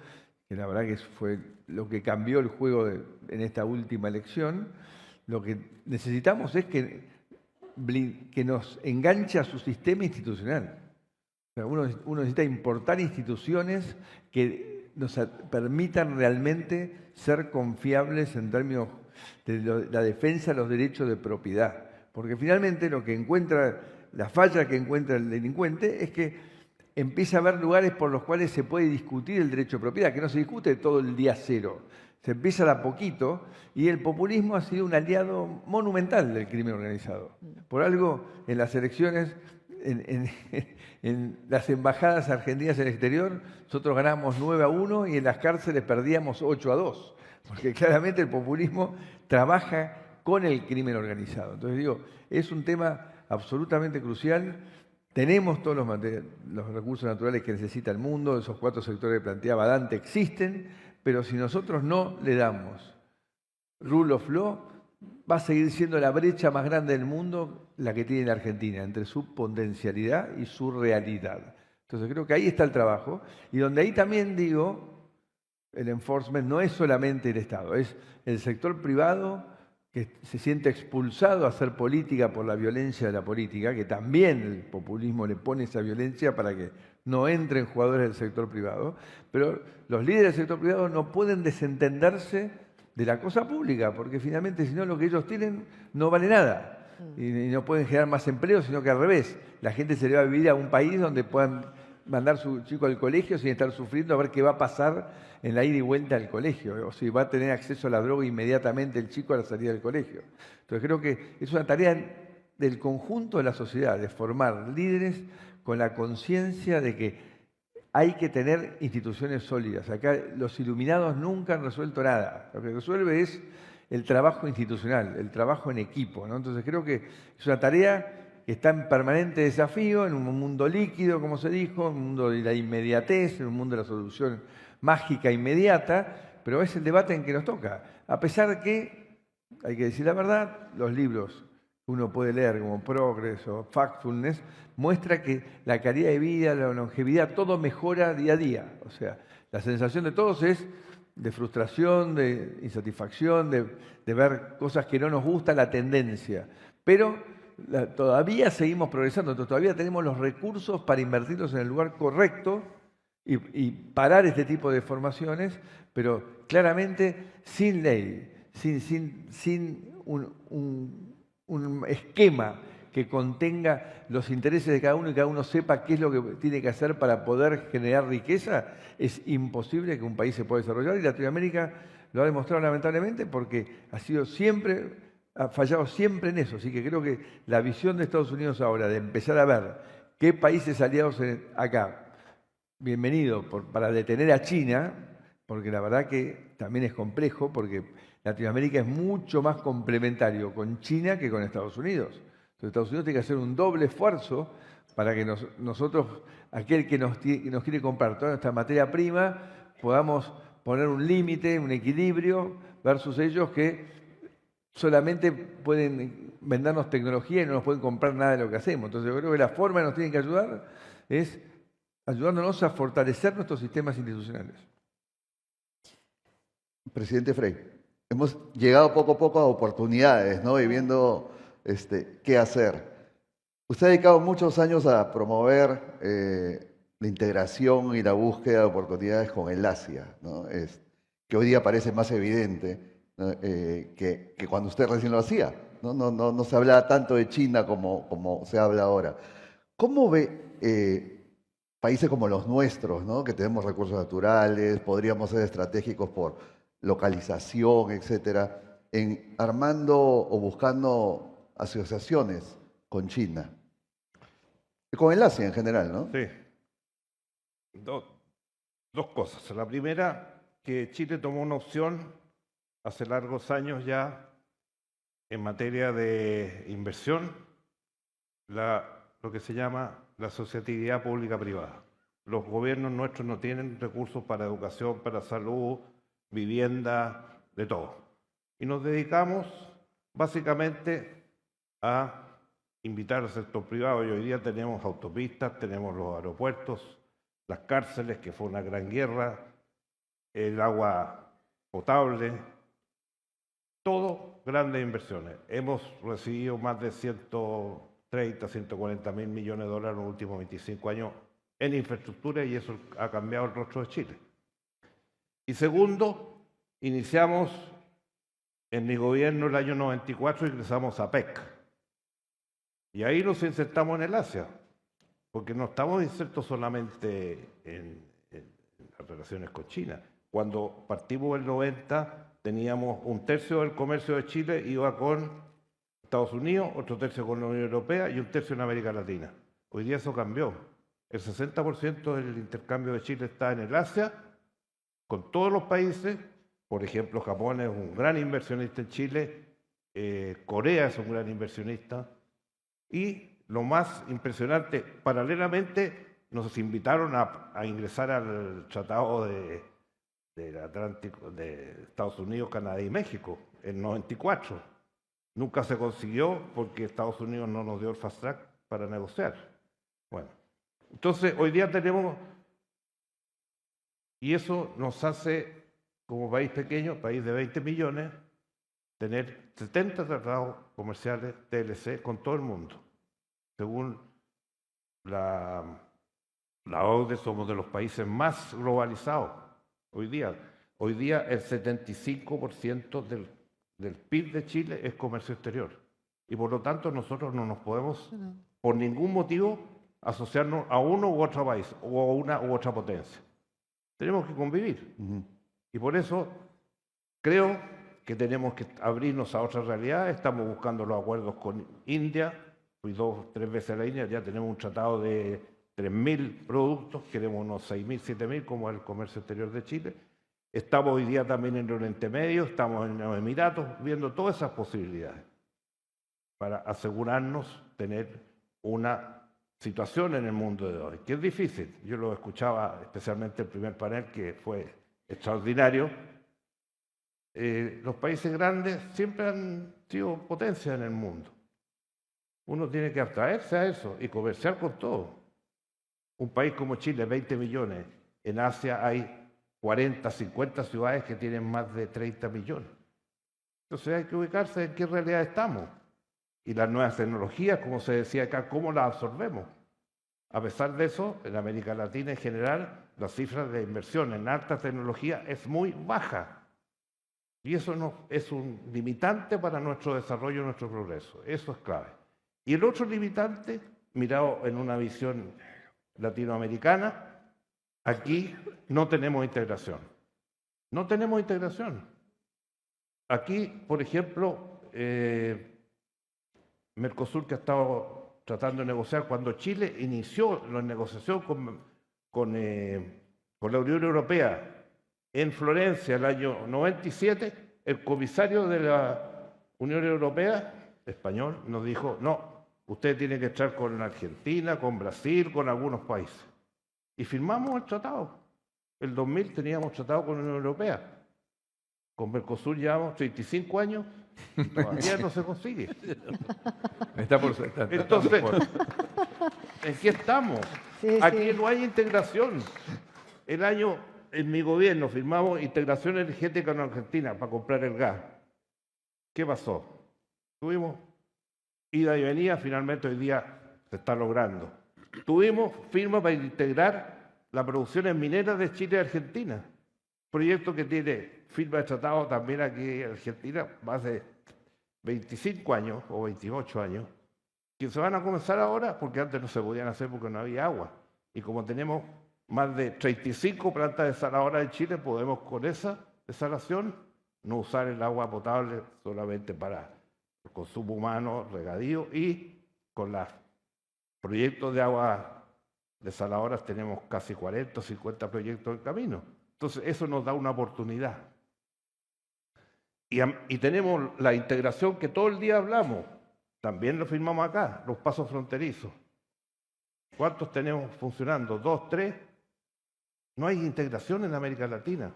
Speaker 4: que la verdad que fue lo que cambió el juego en esta última elección, lo que necesitamos es que nos enganche a su sistema institucional. O sea, uno necesita importar instituciones que nos permitan realmente ser confiables en términos de la defensa de los derechos de propiedad. Porque finalmente lo que encuentra, la falla que encuentra el delincuente es que empieza a haber lugares por los cuales se puede discutir el derecho de propiedad, que no se discute todo el día cero. Se empieza de a poquito y el populismo ha sido un aliado monumental del crimen organizado. Por algo, en las elecciones, en las embajadas argentinas en el exterior, nosotros ganamos 9-1 y en las cárceles perdíamos 8-2, porque claramente el populismo trabaja con el crimen organizado. Entonces digo, es un tema absolutamente crucial. Tenemos todos los recursos naturales que necesita el mundo, esos 4 sectores que planteaba Dante existen, pero si nosotros no le damos rule of law, va a seguir siendo la brecha más grande del mundo la que tiene la Argentina, entre su potencialidad y su realidad. Entonces creo que ahí está el trabajo, y donde ahí también digo, el enforcement no es solamente el Estado, es el sector privado que se siente expulsado a hacer política por la violencia de la política, que también el populismo le pone esa violencia para que no entren jugadores del sector privado, pero los líderes del sector privado no pueden desentenderse de la cosa pública, porque finalmente si no lo que ellos tienen no vale nada, y no pueden generar más empleo, sino que al revés, la gente se le va a vivir a un país donde puedan mandar su chico al colegio sin estar sufriendo a ver qué va a pasar en la ida y vuelta al colegio, o si va a tener acceso a la droga inmediatamente el chico a la salida del colegio. Entonces creo que es una tarea del conjunto de la sociedad, de formar líderes con la conciencia de que hay que tener instituciones sólidas. Acá los iluminados nunca han resuelto nada. Lo que resuelve es el trabajo institucional, el trabajo en equipo, ¿no? Entonces creo que es una tarea que está en permanente desafío, en un mundo líquido, como se dijo, en un mundo de la inmediatez, en un mundo de la solución mágica inmediata, pero es el debate en que nos toca. A pesar de que, hay que decir la verdad, los libros que uno puede leer como Progress o Factfulness muestra que la calidad de vida, la longevidad, todo mejora día a día. O sea, la sensación de todos es de frustración, de insatisfacción, de ver cosas que no nos gustan, la tendencia. Pero todavía seguimos progresando, entonces todavía tenemos los recursos para invertirlos en el lugar correcto y parar este tipo de formaciones, pero claramente sin ley, sin un esquema que contenga los intereses de cada uno y cada uno sepa qué es lo que tiene que hacer para poder generar riqueza, es imposible que un país se pueda desarrollar. Y Latinoamérica lo ha demostrado lamentablemente porque ha fallado siempre en eso. Así que creo que la visión de Estados Unidos ahora de empezar a ver qué países aliados acá, bienvenido para detener a China, porque la verdad que también es complejo, porque Latinoamérica es mucho más complementario con China que con Estados Unidos. Entonces Estados Unidos tiene que hacer un doble esfuerzo para que nosotros, aquel que nos quiere comprar toda nuestra materia prima, podamos poner un límite, un equilibrio, versus ellos que solamente pueden vendernos tecnología y no nos pueden comprar nada de lo que hacemos. Entonces yo creo que la forma que nos tienen que ayudar es ayudándonos a fortalecer nuestros sistemas institucionales.
Speaker 2: Presidente Frey, hemos llegado poco a poco a oportunidades, ¿no? Y viendo qué hacer. Usted ha dedicado muchos años a promover la integración y la búsqueda de oportunidades con el Asia, ¿no? Que hoy día parece más evidente, ¿no? que cuando usted recién lo hacía. No se hablaba tanto de China como se habla ahora. ¿Cómo ve países como los nuestros, ¿no? Que tenemos recursos naturales, podríamos ser estratégicos por localización, etcétera, en armando o buscando asociaciones con China? Y con el Asia en general, ¿no?
Speaker 7: Sí. Dos cosas. La primera, que Chile tomó una opción hace largos años ya en materia de inversión, lo que se llama la asociatividad pública-privada. Los gobiernos nuestros no tienen recursos para educación, para salud, vivienda, de todo. Y nos dedicamos básicamente a invitar al sector privado. Y hoy día tenemos autopistas, tenemos los aeropuertos, las cárceles, que fue una gran guerra, el agua potable, todo grandes inversiones. Hemos recibido más de 130, 140 mil millones de dólares en los últimos 25 años en infraestructura, y eso ha cambiado el rostro de Chile. Y segundo, iniciamos en mi gobierno el año 94, ingresamos a PEC. Y ahí nos insertamos en el Asia, porque no estamos insertos solamente en las relaciones con China. Cuando partimos el 90, teníamos un tercio del comercio de Chile iba con Estados Unidos, otro tercio con la Unión Europea y un tercio en América Latina. Hoy día eso cambió. El 60% del intercambio de Chile está en el Asia, con todos los países. Por ejemplo, Japón es un gran inversionista en Chile, Corea es un gran inversionista. Y lo más impresionante, paralelamente nos invitaron a ingresar al Tratado del Atlántico de Estados Unidos, Canadá y México en 94. Nunca se consiguió porque Estados Unidos no nos dio el fast track para negociar. Bueno, entonces hoy día tenemos, y eso nos hace, como país pequeño, país de 20 millones, tener 70 tratados comerciales TLC con todo el mundo. Según la OCDE, somos de los países más globalizados hoy día. Hoy día el 75% del PIB de Chile es comercio exterior. Y por lo tanto nosotros no nos podemos, por ningún motivo, asociarnos a uno u otro país o a una u otra potencia. Tenemos que convivir. Y por eso creo que tenemos que abrirnos a otras realidades. Estamos buscando los acuerdos con India. Fui 2 o 3 veces a la India, ya tenemos un tratado de 3.000 productos, queremos unos 6.000, 7.000, como es el comercio exterior de Chile. Estamos hoy día también en Oriente Medio, estamos en los Emiratos, viendo todas esas posibilidades para asegurarnos tener una situación en el mundo de hoy, que es difícil. Yo lo escuchaba especialmente el primer panel, que fue extraordinario. Los países grandes siempre han sido potencias en el mundo. Uno tiene que abstraerse a eso y comerciar con todo. Un país como Chile, 20 millones. En Asia hay 40, 50 ciudades que tienen más de 30 millones. Entonces hay que ubicarse en qué realidad estamos. Y las nuevas tecnologías, como se decía acá, ¿cómo las absorbemos? A pesar de eso, en América Latina en general, las cifras de inversión en alta tecnología es muy baja. Y eso es un limitante para nuestro desarrollo y nuestro progreso. Eso es clave. Y el otro limitante, mirado en una visión latinoamericana, aquí no tenemos integración. No tenemos integración. Aquí, por ejemplo, Mercosur, que ha estado tratando de negociar, cuando Chile inició la negociación con la Unión Europea en Florencia el año 97, el comisario de la Unión Europea, español, nos dijo, no, usted tiene que estar con Argentina, con Brasil, con algunos países. Y firmamos el tratado. El 2000 teníamos tratado con la Unión Europea. Con Mercosur llevamos 35 años, todavía no se consigue. Entonces, ¿en qué estamos?
Speaker 1: Sí,
Speaker 7: Aquí
Speaker 1: sí.
Speaker 7: no hay integración. En mi gobierno firmamos integración energética con Argentina para comprar el gas. ¿Qué pasó? Tuvimos ida y venida, finalmente hoy día se está logrando. Tuvimos firma para integrar las producciones mineras de Chile y Argentina. Proyecto que tiene firma de tratado también aquí en Argentina, más de 25 años o 28 años, que se van a comenzar ahora porque antes no se podían hacer porque no había agua. Y como tenemos más de 35 plantas desaladoras en Chile, podemos con esa desalación no usar el agua potable solamente para el consumo humano, regadío, y con los proyectos de agua desaladoras tenemos casi 40 o 50 proyectos en camino. Entonces eso nos da una oportunidad. Y tenemos la integración que todo el día hablamos, también lo firmamos acá, los pasos fronterizos. ¿Cuántos tenemos funcionando? ¿2, 3? No hay integración en América Latina.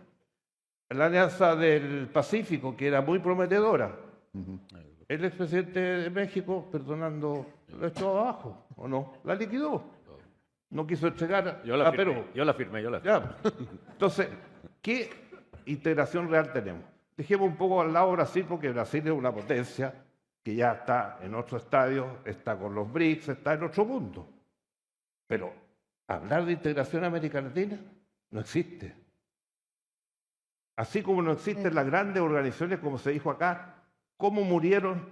Speaker 7: La Alianza del Pacífico, que era muy prometedora, el expresidente de México, perdonando, lo echó abajo, ¿o no? La liquidó. No quiso entregar a Perú.
Speaker 5: Yo la firmé.
Speaker 7: Ya. Entonces, ¿qué integración real tenemos? Dejemos un poco al lado Brasil, porque Brasil es una potencia que ya está en otro estadio, está con los BRICS, está en otro mundo. Pero hablar de integración en América Latina no existe. Así como no existen las grandes organizaciones, como se dijo acá, cómo murieron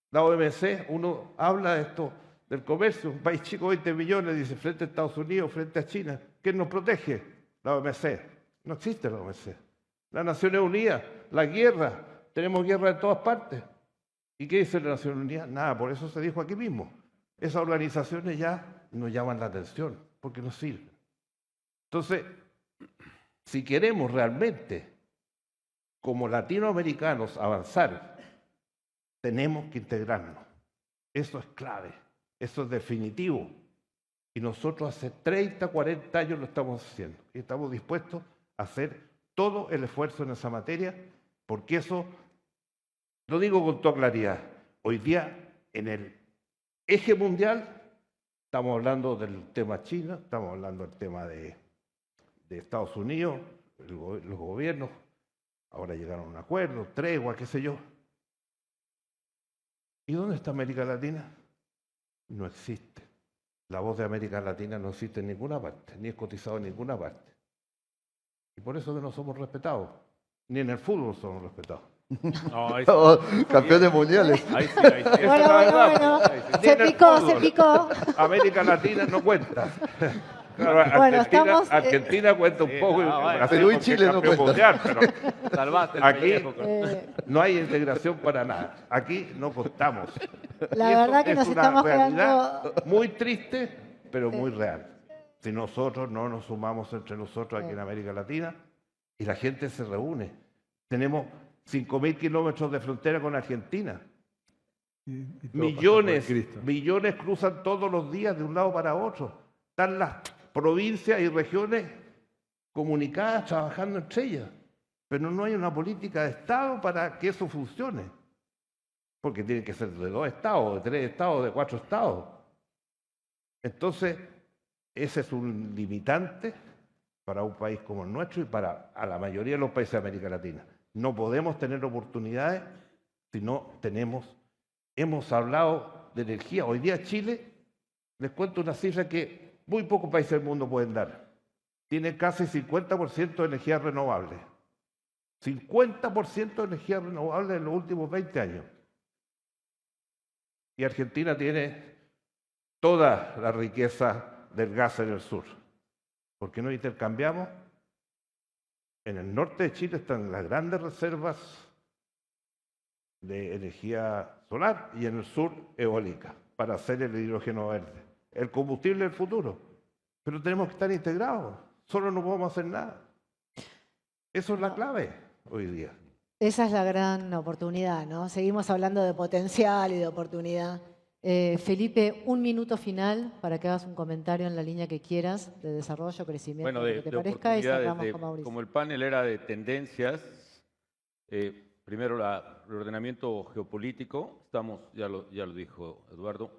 Speaker 7: la OMC. Uno habla de esto, del comercio, un país chico, 20 millones, dice, frente a Estados Unidos, frente a China. ¿Quién nos protege? La OMC. No existe la OMC. Las Naciones Unidas, la guerra, tenemos guerra en todas partes. ¿Y qué dice la Naciones Unidas? Nada, por eso se dijo aquí mismo. Esas organizaciones ya no llaman la atención, porque no sirven. Entonces, si queremos realmente, como latinoamericanos, avanzar, tenemos que integrarnos. Eso es clave, eso es definitivo. Y nosotros hace 30, 40 años lo estamos haciendo. Y estamos dispuestos a hacer todo el esfuerzo en esa materia, porque eso, lo digo con toda claridad, hoy día en el eje mundial estamos hablando del tema China, estamos hablando del tema de Estados Unidos, los gobiernos, ahora llegaron a un acuerdo, tregua, qué sé yo. ¿Y dónde está América Latina? No existe. La voz de América Latina no existe en ninguna parte, ni es cotizado en ninguna parte. Y por eso que no somos respetados. Ni en el fútbol somos respetados.
Speaker 5: No, ahí
Speaker 2: Campeones mundiales.
Speaker 5: sí.
Speaker 7: Esa es la verdad.
Speaker 1: Bueno.
Speaker 7: Ni en el
Speaker 1: Se
Speaker 7: fútbol.
Speaker 1: picó.
Speaker 7: América Latina no cuenta. Claro,
Speaker 1: Bueno,
Speaker 7: Argentina cuenta un poco. Brasil
Speaker 2: Perú y
Speaker 7: porque
Speaker 2: Chile
Speaker 7: es
Speaker 2: no
Speaker 7: campeón
Speaker 2: cuentan.
Speaker 7: mundial, pero
Speaker 5: salvaste el
Speaker 7: aquí
Speaker 5: pellejo.
Speaker 7: no hay integración para nada. Aquí no contamos.
Speaker 1: La
Speaker 7: Y eso
Speaker 1: verdad que
Speaker 7: es
Speaker 1: nos
Speaker 7: una
Speaker 1: estamos
Speaker 7: realidad
Speaker 1: quedando.
Speaker 7: muy triste, pero muy real. Si nosotros no nos sumamos entre nosotros aquí en América Latina y la gente se reúne. Tenemos 5.000 kilómetros de frontera con Argentina.
Speaker 4: Y todo
Speaker 7: Millones,
Speaker 4: pasa por Cristo.
Speaker 7: millones cruzan todos los días de un lado para otro. Están las provincias y regiones comunicadas, trabajando entre ellas. Pero no hay una política de Estado para que eso funcione. Porque tiene que ser de 2 estados, de 3 estados, de 4 estados. Entonces, ese es un limitante para un país como el nuestro y para a la mayoría de los países de América Latina. No podemos tener oportunidades si no tenemos. Hemos hablado de energía. Hoy día Chile, les cuento una cifra que muy pocos países del mundo pueden dar. Tiene casi 50% de energía renovable. 50% de energía renovable en los últimos 20 años. Y Argentina tiene toda la riqueza del gas en el sur. ¿Por qué no intercambiamos? En el norte de Chile están las grandes reservas de energía solar y en el sur eólica para hacer el hidrógeno verde, el combustible del futuro. Pero tenemos que estar integrados, solo no podemos hacer nada. Eso es la clave hoy día.
Speaker 1: Esa es la gran oportunidad, ¿no? Seguimos hablando de potencial y de oportunidad. Felipe, un minuto final para que hagas un comentario en la línea que quieras de desarrollo, crecimiento,
Speaker 5: Bueno,
Speaker 1: lo que te parezca, y cerramos con Mauricio.
Speaker 5: como el panel era de tendencias, primero el reordenamiento geopolítico, ya lo dijo Eduardo,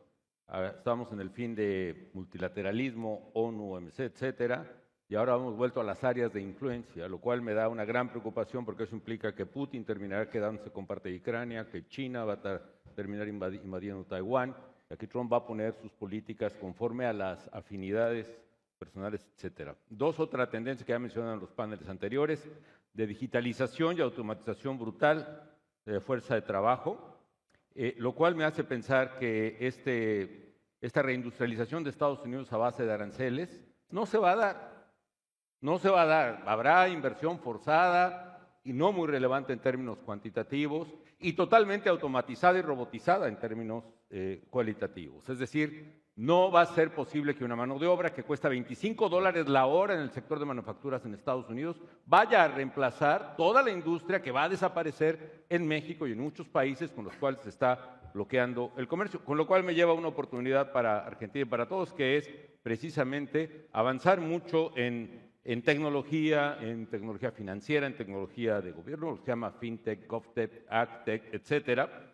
Speaker 5: estamos en el fin de multilateralismo, ONU, OMC, etcétera, y ahora hemos vuelto a las áreas de influencia, lo cual me da una gran preocupación porque eso implica que Putin terminará quedándose con parte de Ucrania, que China va a terminar invadiendo Taiwán, y aquí Trump va a poner sus políticas conforme a las afinidades personales, etcétera. Otra tendencia que ya mencionaron en los paneles anteriores, de digitalización y automatización brutal de fuerza de trabajo, lo cual me hace pensar que esta reindustrialización de Estados Unidos a base de aranceles no se va a dar. No se va a dar. Habrá inversión forzada y no muy relevante en términos cuantitativos y totalmente automatizada y robotizada en términos cualitativos. Es decir, no va a ser posible que una mano de obra que cuesta $25 la hora en el sector de manufacturas en Estados Unidos vaya a reemplazar toda la industria que va a desaparecer en México y en muchos países con los cuales se está bloqueando el comercio. Con lo cual me lleva una oportunidad para Argentina y para todos, que es precisamente avanzar mucho en tecnología financiera, en tecnología de gobierno, lo que se llama FinTech, GovTech, AgTech, etcétera.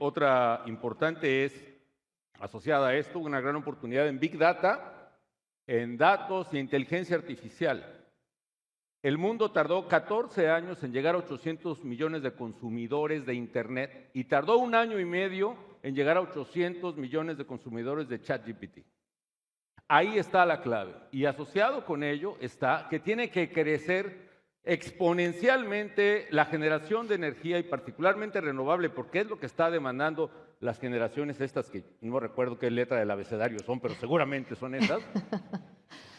Speaker 5: Otra importante es, asociada a esto, una gran oportunidad en Big Data, en datos e inteligencia artificial. El mundo tardó 14 años en llegar a 800 millones de consumidores de Internet y tardó 1 año y medio en llegar a 800 millones de consumidores de ChatGPT. Ahí está la clave. Y asociado con ello está que tiene que crecer exponencialmente la generación de energía y particularmente renovable, porque es lo que está demandando las generaciones estas, que no recuerdo qué letra del abecedario son, pero seguramente son esas.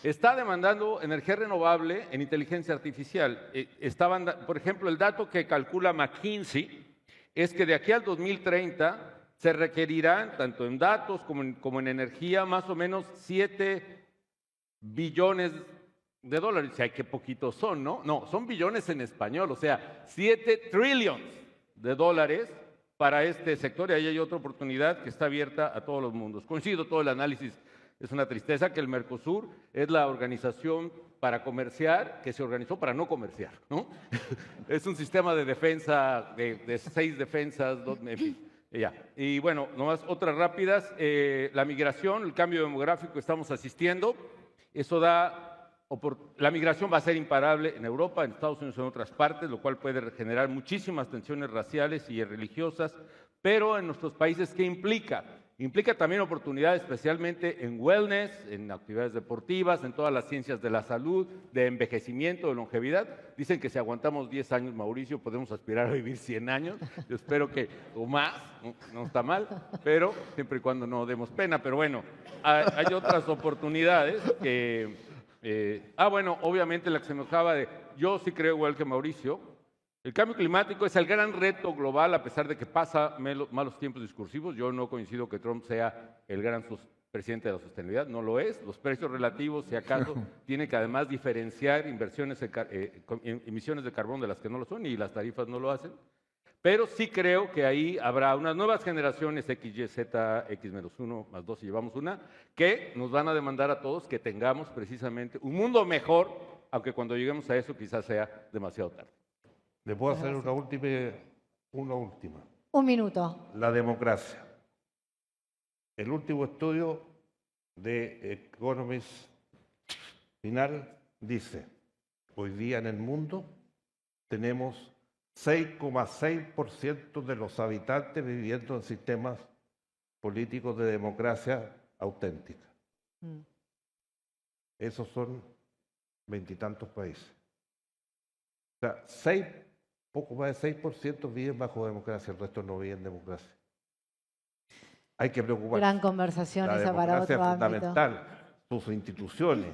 Speaker 5: Está demandando energía renovable en inteligencia artificial. Por ejemplo, el dato que calcula McKinsey es que de aquí al 2030 se requerirán, tanto en datos como en energía, más o menos 7 billones de dólares. Ay, qué poquitos son, ¿no? No, son billones en español, o sea, 7 trillions de dólares para este sector, y ahí hay otra oportunidad que está abierta a todos los mundos. Coincido todo el análisis. Es una tristeza que el Mercosur es la organización para comerciar que se organizó para no comerciar, ¿no? Es un sistema de defensa, de 6 defensas, en fin, ya. Y bueno, nomás otras rápidas. La migración, el cambio demográfico que estamos asistiendo, eso la migración va a ser imparable en Europa, en Estados Unidos y en otras partes, lo cual puede generar muchísimas tensiones raciales y religiosas, pero en nuestros países, ¿qué implica? Implica también oportunidades, especialmente en wellness, en actividades deportivas, en todas las ciencias de la salud, de envejecimiento, de longevidad. Dicen que si aguantamos 10 años, Mauricio, podemos aspirar a vivir 100 años. Yo espero que, o más, no está mal, pero siempre y cuando no demos pena. Pero bueno, hay otras oportunidades que... bueno, obviamente la que se me acaba yo sí creo igual que Mauricio, el cambio climático es el gran reto global, a pesar de que pasa malos tiempos discursivos. Yo no coincido que Trump sea el gran presidente de la sostenibilidad, no lo es. Los precios relativos, si acaso, tienen que además diferenciar emisiones de carbón de las que no lo son, y las tarifas no lo hacen. Pero sí creo que ahí habrá unas nuevas generaciones X, Y, Z, X-1 más 2 si llevamos una, que nos van a demandar a todos que tengamos precisamente un mundo mejor, aunque cuando lleguemos a eso quizás sea demasiado tarde.
Speaker 7: ¿Le puedo hacer una última?
Speaker 1: Un minuto.
Speaker 7: La democracia. El último estudio de Economist final dice, hoy día en el mundo tenemos 6,6% de los habitantes viviendo en sistemas políticos de democracia auténtica. Esos son 20 y tantos países. O sea, poco más de 6% viven bajo democracia, el resto no viven en democracia. hay que preocuparse.
Speaker 1: Gran conversación
Speaker 7: La
Speaker 1: esa para
Speaker 7: democracia
Speaker 1: otro
Speaker 7: es
Speaker 1: ámbito.
Speaker 7: fundamental, sus instituciones.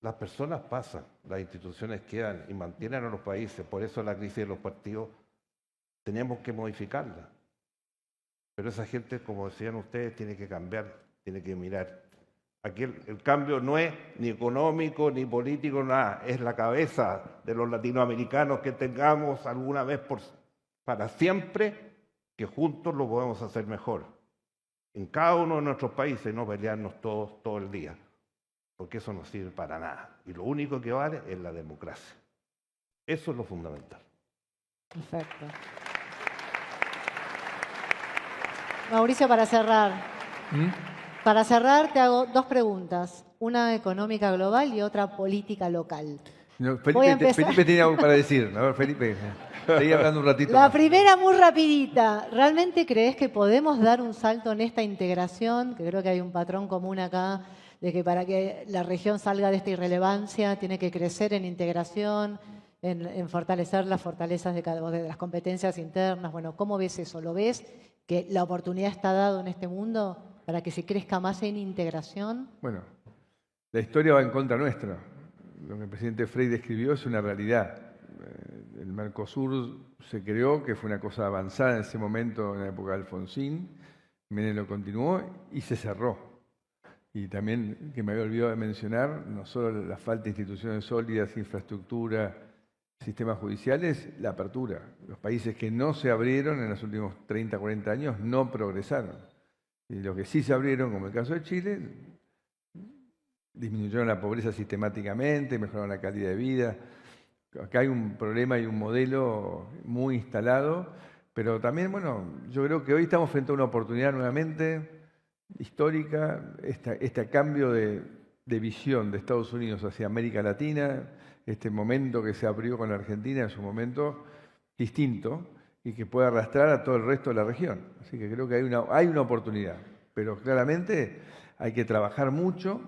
Speaker 7: Las personas pasan, las instituciones quedan y mantienen a los países. Por eso la crisis de los partidos tenemos que modificarla. Pero esa gente, como decían ustedes, tiene que cambiar, tiene que mirar. Aquí el cambio no es ni económico, ni político, nada. Es la cabeza de los latinoamericanos que tengamos alguna vez para siempre, que juntos lo podemos hacer mejor. En cada uno de nuestros países, no pelearnos todos todo el día, porque eso no sirve para nada. Y lo único que vale es la democracia. Eso es lo fundamental.
Speaker 1: Perfecto. Mauricio, para cerrar. Para cerrar, te hago dos preguntas. Una económica global y otra política local.
Speaker 4: No,
Speaker 1: Voy a empezar.
Speaker 4: Felipe tiene algo para decir. A ver, Felipe, seguí hablando un ratito
Speaker 1: La
Speaker 4: más.
Speaker 1: primera muy rapidita. ¿Realmente crees que podemos dar un salto en esta integración? Que creo que hay un patrón común acá de que para que la región salga de esta irrelevancia tiene que crecer en integración, en fortalecer las fortalezas de las competencias internas. Bueno, ¿cómo ves eso? ¿Lo ves que la oportunidad está dada en este mundo para que se crezca más en integración?
Speaker 4: Bueno, la historia va en contra nuestra. Lo que el presidente Frei describió es una realidad. El Mercosur se creó, que fue una cosa avanzada en ese momento, en la época de Alfonsín. Menem lo continuó y se cerró. Y también, que me había olvidado de mencionar, no solo la falta de instituciones sólidas, infraestructura, sistemas judiciales, la apertura. Los países que no se abrieron en los últimos 30, 40 años no progresaron. Y los que sí se abrieron, como el caso de Chile, disminuyeron la pobreza sistemáticamente, mejoraron la calidad de vida. Acá hay un problema y un modelo muy instalado, pero también, bueno, yo creo que hoy estamos frente a una oportunidad nuevamente histórica, este cambio de visión de Estados Unidos hacia América Latina, este momento que se abrió con la Argentina es un momento distinto y que puede arrastrar a todo el resto de la región. Así que creo que hay una oportunidad, pero claramente hay que trabajar mucho.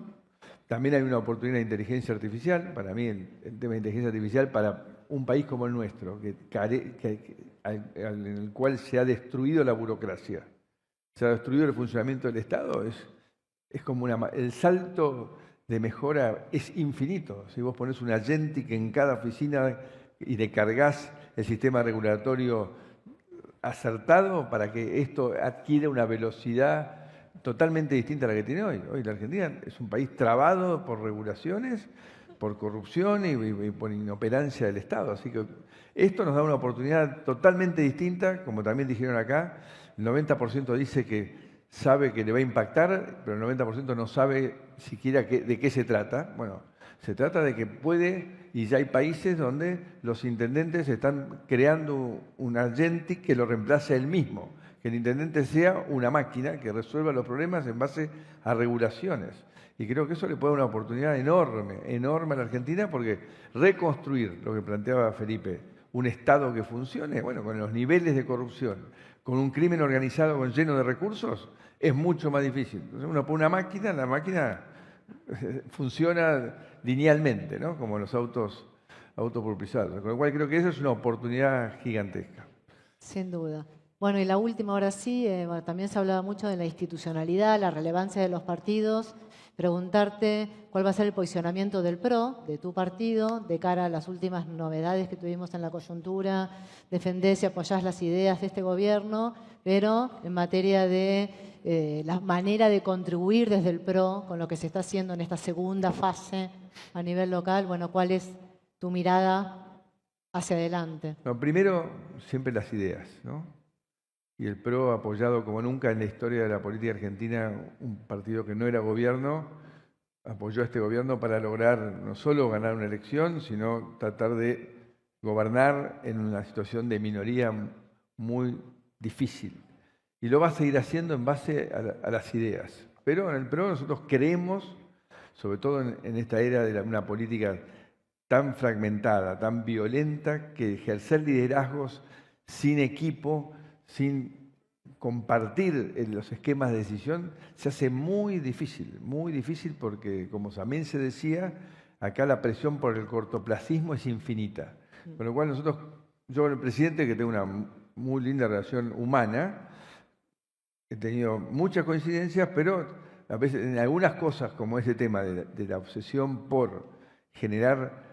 Speaker 4: También hay una oportunidad de inteligencia artificial. Para mí el tema de inteligencia artificial para un país como el nuestro, en el cual se ha destruido la burocracia, se ha destruido el funcionamiento del Estado, es como el salto de mejora es infinito. Si vos ponés un agentic en cada oficina y le cargas el sistema regulatorio acertado para que esto adquiera una velocidad totalmente distinta a la que tiene hoy. Hoy la Argentina es un país trabado por regulaciones, por corrupción y por inoperancia del Estado. Así que esto nos da una oportunidad totalmente distinta, como también dijeron acá. El 90% dice que sabe que le va a impactar, pero el 90% no sabe siquiera de qué se trata. Bueno, se trata de que puede, y ya hay países donde los intendentes están creando un agentic que lo reemplace él mismo, que el intendente sea una máquina que resuelva los problemas en base a regulaciones. Y creo que eso le puede dar una oportunidad enorme, enorme a la Argentina, porque reconstruir, lo que planteaba Felipe, un Estado que funcione, bueno, con los niveles de corrupción, con un crimen organizado lleno de recursos, es mucho más difícil. Entonces uno pone una máquina, la máquina funciona linealmente, ¿no? Como los autos autopropulsados. Con lo cual creo que eso es una oportunidad gigantesca.
Speaker 1: Sin duda. Bueno, y la última, ahora sí, bueno, también se hablaba mucho de la institucionalidad, la relevancia de los partidos. Preguntarte cuál va a ser el posicionamiento del PRO, de tu partido, de cara a las últimas novedades que tuvimos en la coyuntura. Defendés y apoyás las ideas de este gobierno, pero en materia de la manera de contribuir desde el PRO con lo que se está haciendo en esta segunda fase a nivel local, bueno, ¿cuál es tu mirada hacia adelante?
Speaker 4: No, primero, siempre las ideas, ¿no? Y el PRO, apoyado como nunca en la historia de la política argentina, un partido que no era gobierno, apoyó a este gobierno para lograr no solo ganar una elección, sino tratar de gobernar en una situación de minoría muy difícil. Y lo va a seguir haciendo en base a las ideas. Pero en el PRO nosotros creemos, sobre todo en esta era de una política tan fragmentada, tan violenta, que ejercer liderazgos sin equipo, sin compartir los esquemas de decisión, se hace muy difícil porque, como también se decía, acá la presión por el cortoplacismo es infinita. Con lo cual yo con el presidente, que tengo una muy linda relación humana, he tenido muchas coincidencias, pero a veces en algunas cosas, como ese tema de la obsesión por generar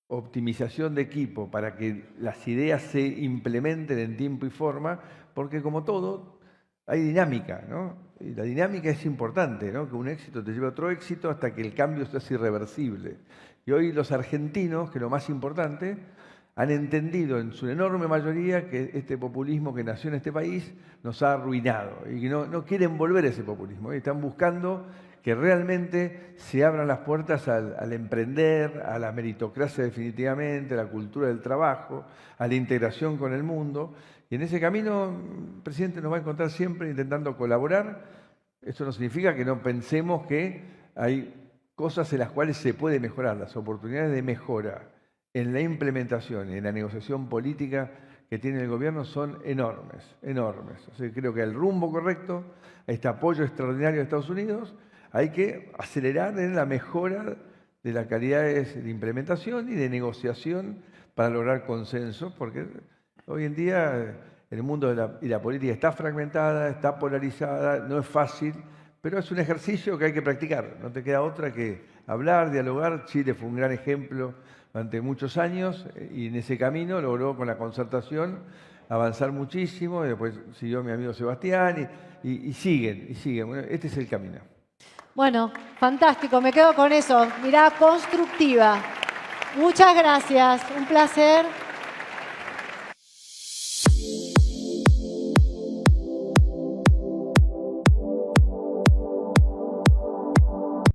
Speaker 4: optimización de equipo para que las ideas se implementen en tiempo y forma, porque como todo, hay dinámica, ¿no? Y la dinámica es importante, ¿no? Que un éxito te lleve a otro éxito hasta que el cambio se hace irreversible. Y hoy los argentinos, que lo más importante, han entendido en su enorme mayoría que este populismo que nació en este país nos ha arruinado y que no quieren volver a ese populismo. Y están buscando que realmente se abran las puertas al emprender, a la meritocracia definitivamente, a la cultura del trabajo, a la integración con el mundo. Y en ese camino, el presidente nos va a encontrar siempre intentando colaborar. Eso no significa que no pensemos que hay cosas en las cuales se puede mejorar, las oportunidades de mejora en la implementación y en la negociación política que tiene el gobierno son enormes, enormes. O sea, creo que el rumbo correcto, este apoyo extraordinario de Estados Unidos, hay que acelerar en la mejora de la calidad de implementación y de negociación para lograr consensos, porque hoy en día el mundo y la política está fragmentada, está polarizada, no es fácil, pero es un ejercicio que hay que practicar. No te queda otra que hablar, dialogar. Chile fue un gran ejemplo durante muchos años y en ese camino logró con la concertación avanzar muchísimo. Y después siguió mi amigo Sebastián y siguen. Bueno, este es el camino.
Speaker 1: Bueno, fantástico, me quedo con eso. Mirada constructiva. Muchas gracias, un placer.